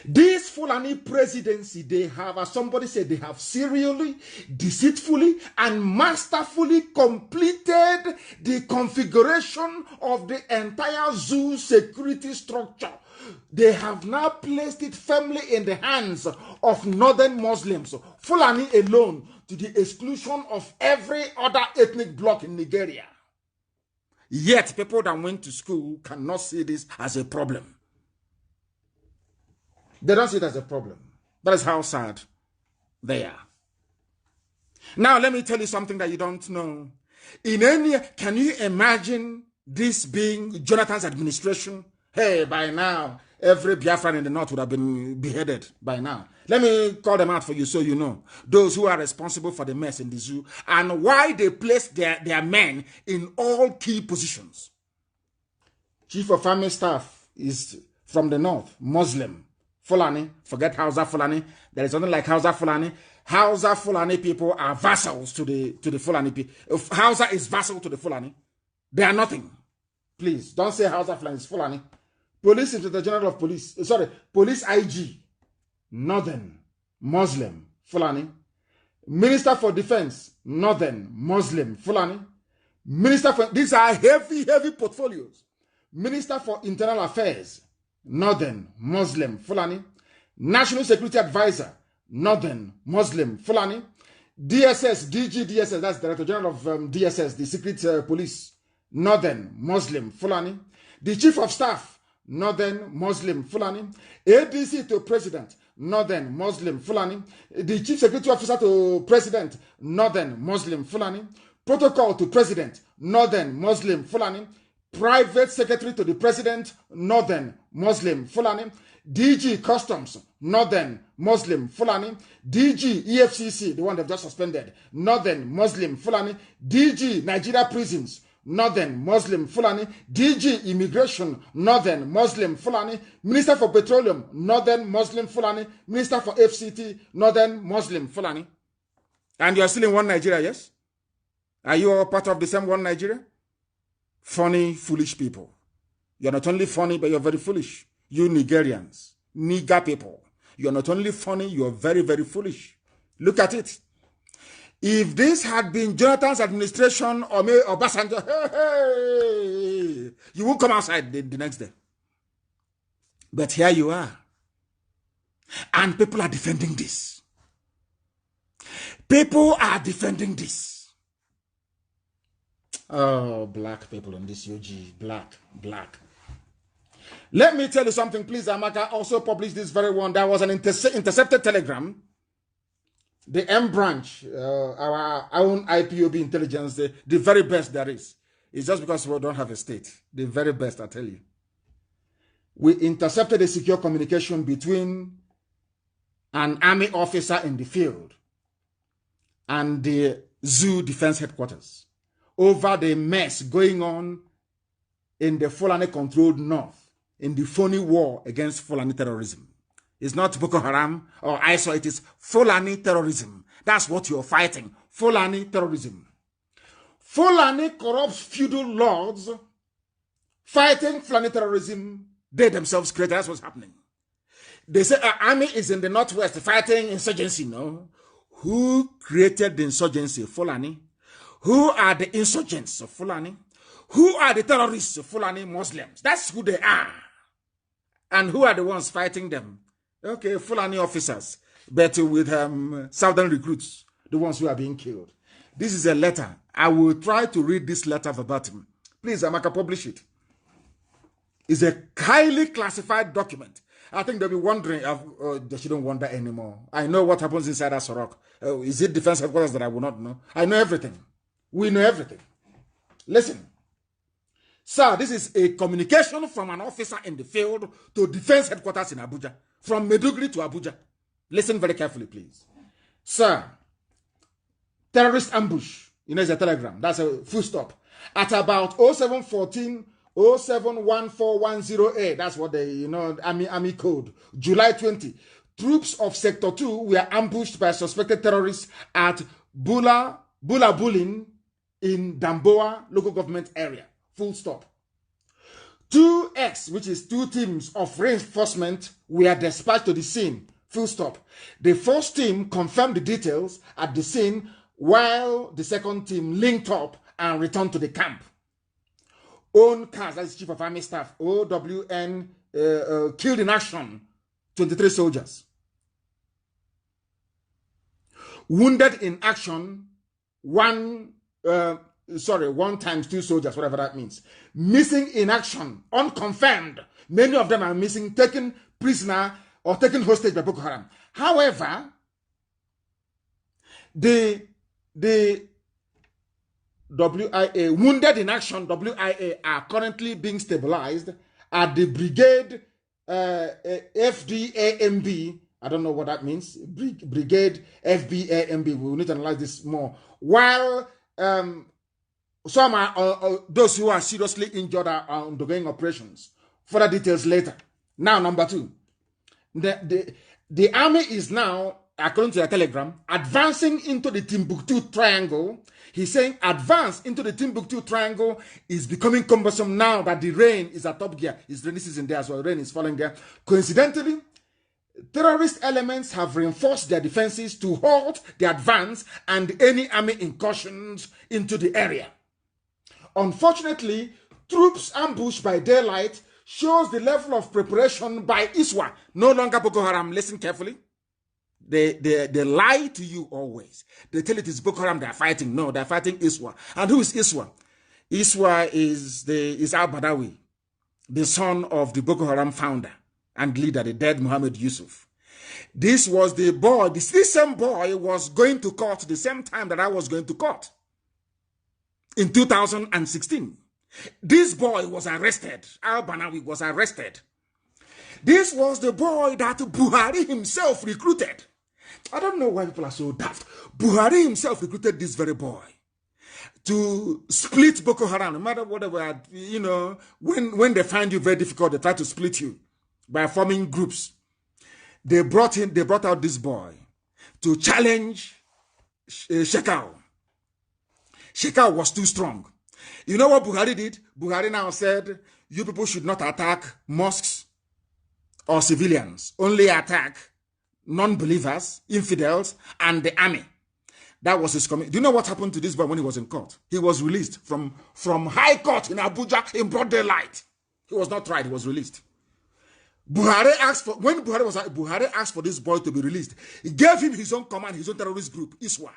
This Fulani presidency, they have, as somebody said, they have serially, deceitfully, and masterfully completed the configuration of the entire zoo security structure. They have now placed it firmly in the hands of northern Muslims, Fulani alone, to the exclusion of every other ethnic bloc in Nigeria. Yet, people that went to school cannot see this as a problem. They don't see it as a problem. That is how sad they are. Now, let me tell you something that you don't know. Can you imagine this being Jonathan's administration? Hey, by now, every Biafran in the north would have been beheaded by now. Let me call them out for you so you know. Those who are responsible for the mess in the zoo and why they placed their men in all key positions. Chief of Army Staff is from the north, Muslim. Fulani, forget Hausa Fulani. There is nothing like Hausa Fulani. Hausa Fulani people are vassals to the Fulani people. If Hausa is vassal to the Fulani, they are nothing. Please, don't say Hausa Fulani is Fulani. Police Inspector General of Police, Police IG, Northern, Muslim, Fulani. Minister for Defense, Northern, Muslim, Fulani. Minister for, these are heavy portfolios. Minister for Internal Affairs, Northern, Muslim, Fulani. National Security Advisor, Northern, Muslim, Fulani. DSS, DSS, that's Director General of DSS, the Secret Police, Northern, Muslim, Fulani. The Chief of Staff, Northern, Muslim, Fulani. ADC to President, Northern, Muslim, Fulani. The Chief Security Officer to President, Northern, Muslim, Fulani. Protocol to President, Northern, Muslim, Fulani. Private Secretary to the President, Northern, Muslim, Fulani. DG Customs, Northern, Muslim, Fulani. DG EFCC, the one they've just suspended, Northern, Muslim, Fulani. DG Nigeria Prisons, Northern, Muslim, Fulani. DG Immigration, Northern, Muslim, Fulani. Minister for Petroleum, Northern, Muslim, Fulani. Minister for FCT, Northern, Muslim, Fulani. And you are still in one Nigeria, yes? Are you all part of the same one Nigeria? Funny, foolish people. You're not only funny, but you're very foolish. You Nigerians, nigger people. You're not only funny, you're very, very foolish. Look at it. If this had been Jonathan's administration or Obasanjo, hey, you would come outside the next day. But here you are. And people are defending this. People are defending this. Oh, black people in this UG. Black. Let me tell you something, please. Amaka also published this very one. There was an intercepted telegram. The M branch, our own IPOB intelligence, the very best there is. It's just because we don't have a state. The very best, I tell you. We intercepted a secure communication between an army officer in the field and the zoo defense headquarters over the mess going on in the Fulani-controlled north, in the phony war against Fulani terrorism. It's not Boko Haram or ISO, it is Fulani terrorism. That's what you're fighting, Fulani terrorism. Fulani corrupt feudal lords fighting Fulani terrorism, they themselves created. That's what's happening. They say our army is in the northwest fighting insurgency. No. Who created the insurgency? Fulani. Who are the insurgents of Fulani? Who are the terrorists of Fulani Muslims? That's who they are. And who are the ones fighting them? Okay, Fulani officers, but with southern recruits, the ones who are being killed. This is a letter. I will try to read this letter verbatim. Please, Amaka, publish it. It's a highly classified document. I think they'll be wondering, they shouldn't wonder anymore. I know what happens inside Asorok. Is it defense headquarters that I will not know? I know everything. We know everything. Listen. Sir, this is a communication from an officer in the field to defense headquarters in Abuja. From Maiduguri to Abuja. Listen very carefully, please. Sir, terrorist ambush. You know, it's a telegram. That's a full stop. At about 0714 0714108. That's what they, Army code. July 20. Troops of Sector 2 were ambushed by suspected terrorists at Bula Bulin in Damboa local government area. Full stop. 2X, which is 2 teams of reinforcement, were dispatched to the scene. Full stop. The first team confirmed the details at the scene, while the second team linked up and returned to the camp. Own Kaz, that's Chief of Army Staff, OWN, killed in action 23 soldiers. Wounded in action, 1 times 2 soldiers, whatever that means. Missing in action, unconfirmed. Many of them are missing, taken prisoner or taken hostage by Boko Haram. However, the WIA, wounded in action, WIA, are currently being stabilized at the brigade FDAMB. I don't know what that means. Brigade FBAMB. We will need to analyze this more. While some are, those who are seriously injured are undergoing operations. Further details later. Now, number 2. The army is now, according to the telegram, advancing into the Timbuktu Triangle. He's saying advance into the Timbuktu Triangle is becoming cumbersome now that the rain is at top gear. It's rainy season there, so rain is falling there. Coincidentally, terrorist elements have reinforced their defenses to halt the advance and any army incursions into the area. Unfortunately, troops ambushed by daylight shows the level of preparation by ISWA, no longer Boko Haram. Listen carefully. They lie to you always. They tell it is Boko Haram they are fighting. No, they are fighting ISWA. And who is ISWA? ISWA is al-Badawi, the son of the Boko Haram founder and leader, the dead Muhammad Yusuf. This was the boy, this same boy was going to court the same time that I was going to court. In 2016. This boy was arrested. Al-Banawi was arrested. This was the boy that Buhari himself recruited. I don't know why people are so daft. Buhari himself recruited this very boy to split Boko Haram. No matter whatever, you know, when they find you very difficult, they try to split you by forming groups. They brought out this boy to challenge Shekau. Shekau was too strong. You know what Buhari did? Buhari now said, you people should not attack mosques or civilians. Only attack non-believers, infidels, and the army. That was his comment. Do you know what happened to this boy when he was in court? He was released from High Court in Abuja in broad daylight. He was not tried, he was released. Buhari asked for this boy to be released. He gave him his own command, his own terrorist group, ISWA.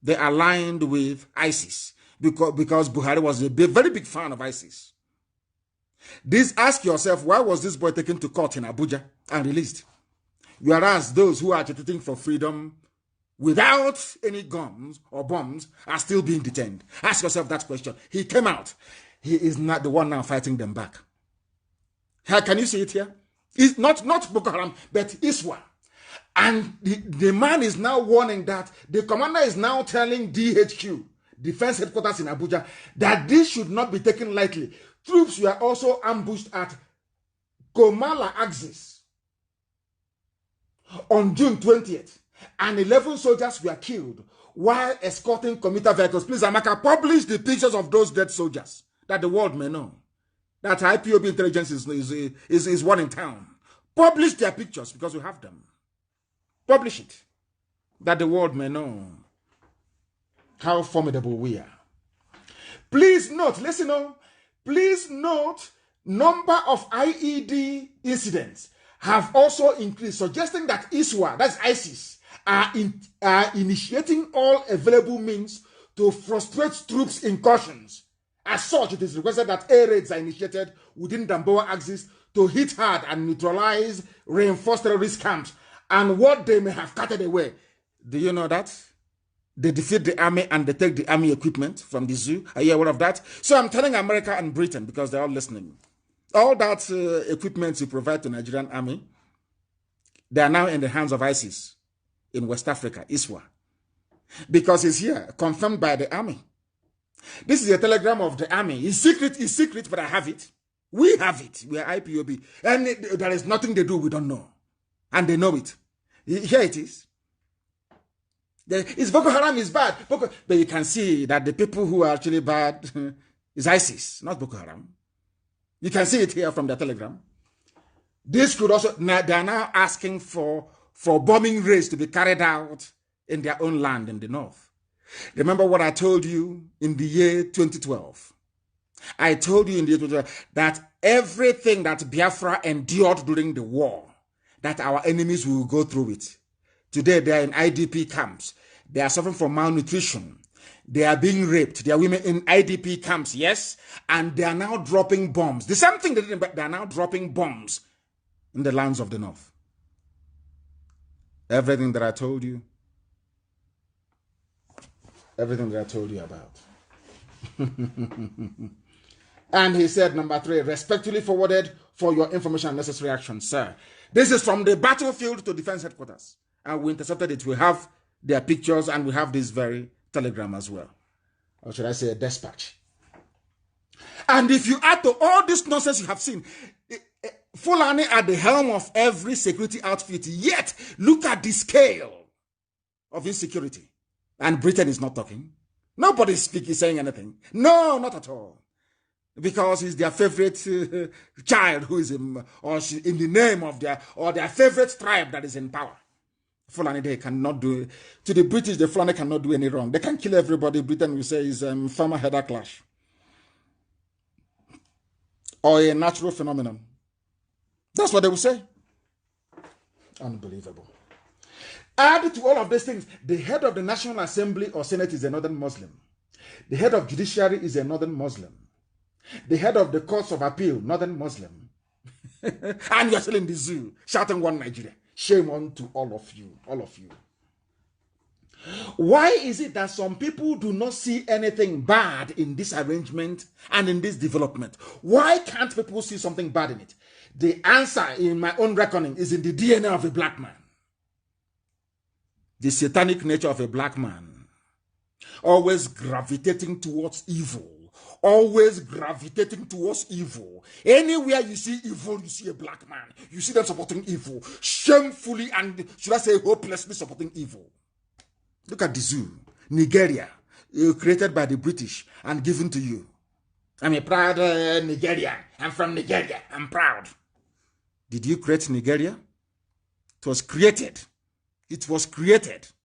They aligned with ISIS because Buhari was a very big fan of ISIS. Ask yourself, why was this boy taken to court in Abuja and released? Whereas those who are agitating for freedom without any guns or bombs are still being detained. Ask yourself that question. He came out. He is not the one now fighting them back. Can you see it here? It's not Boko Haram, but ISWA. And the man is now warning that the commander is now telling DHQ, Defense Headquarters in Abuja, that this should not be taken lightly. Troops were also ambushed at Komala Axis on June 20th, and 11 soldiers were killed while escorting commuter vehicles. Please, Amaka, publish the pictures of those dead soldiers that the world may know that IPOB intelligence is one in town. Publish their pictures because we have them. Publish it that the world may know how formidable we are. Please note, listen on. Please note, number of IED incidents have also increased, suggesting that ISWA, that's ISIS, are initiating all available means to frustrate troops' incursions. As such, it is requested that air raids are initiated within Damboa axis to hit hard and neutralize reinforced terrorist camps and what they may have carted away. Do you know that? They defeat the army and they take the army equipment from the zoo. Are you aware of that? So I'm telling America and Britain, because they're all listening, all that equipment you provide to Nigerian Army, they are now in the hands of ISIS in West Africa, ISWA. Because it's here, confirmed by the army. This is a telegram of the army. It's secret, but I have it. We have it. We are IPOB. And there is nothing they do we don't know. And they know it. Here it is. It's Boko Haram is bad. But you can see that the people who are actually bad is ISIS, not Boko Haram. You can see it here from the telegram. This could also, they are now asking for bombing raids to be carried out in their own land in the north. Remember what I told you in the year 2012? I told you in the year 2012 that everything that Biafra endured during the war, that our enemies will go through it. Today they are in IDP camps. They are suffering from malnutrition. They are being raped. They are women in IDP camps, yes? And they are now dropping bombs. The same thing they did, but they are now dropping bombs in the lands of the north. Everything that I told you. Everything that I told you about. And he said, number 3, respectfully forwarded for your information and necessary action, sir. This is from the battlefield to defense headquarters. And we intercepted it. We have their pictures and we have this very telegram as well. Or should I say a dispatch. And if you add to all this nonsense you have seen, Fulani at the helm of every security outfit, yet look at the scale of insecurity. And Britain is not talking. Nobody is saying anything. No, not at all. Because it's their favorite child who is in the name of their favorite tribe that is in power. Fulani, they cannot do, to the British, the Fulani cannot do any wrong. They can kill everybody. Britain will say is farmer header clash. Or a natural phenomenon. That's what they will say. Unbelievable. Add to all of these things, the head of the National Assembly or Senate is a northern Muslim. The head of judiciary is a northern Muslim. The head of the courts of appeal, northern Muslim. And you're still in the zoo, shouting one Nigeria. Shame on to all of you, all of you. Why is it that some people do not see anything bad in this arrangement and in this development? Why can't people see something bad in it? The answer, in my own reckoning, is in the DNA of a black man. The satanic nature of a black man. Always gravitating towards evil. Always gravitating towards evil. Anywhere you see evil, you see a black man. You see them supporting evil. Shamefully and, should I say, hopelessly supporting evil. Look at the zoo. Nigeria. Created by the British and given to you. I'm a proud Nigerian. I'm from Nigeria. I'm proud. Did you create Nigeria? It was created. It was created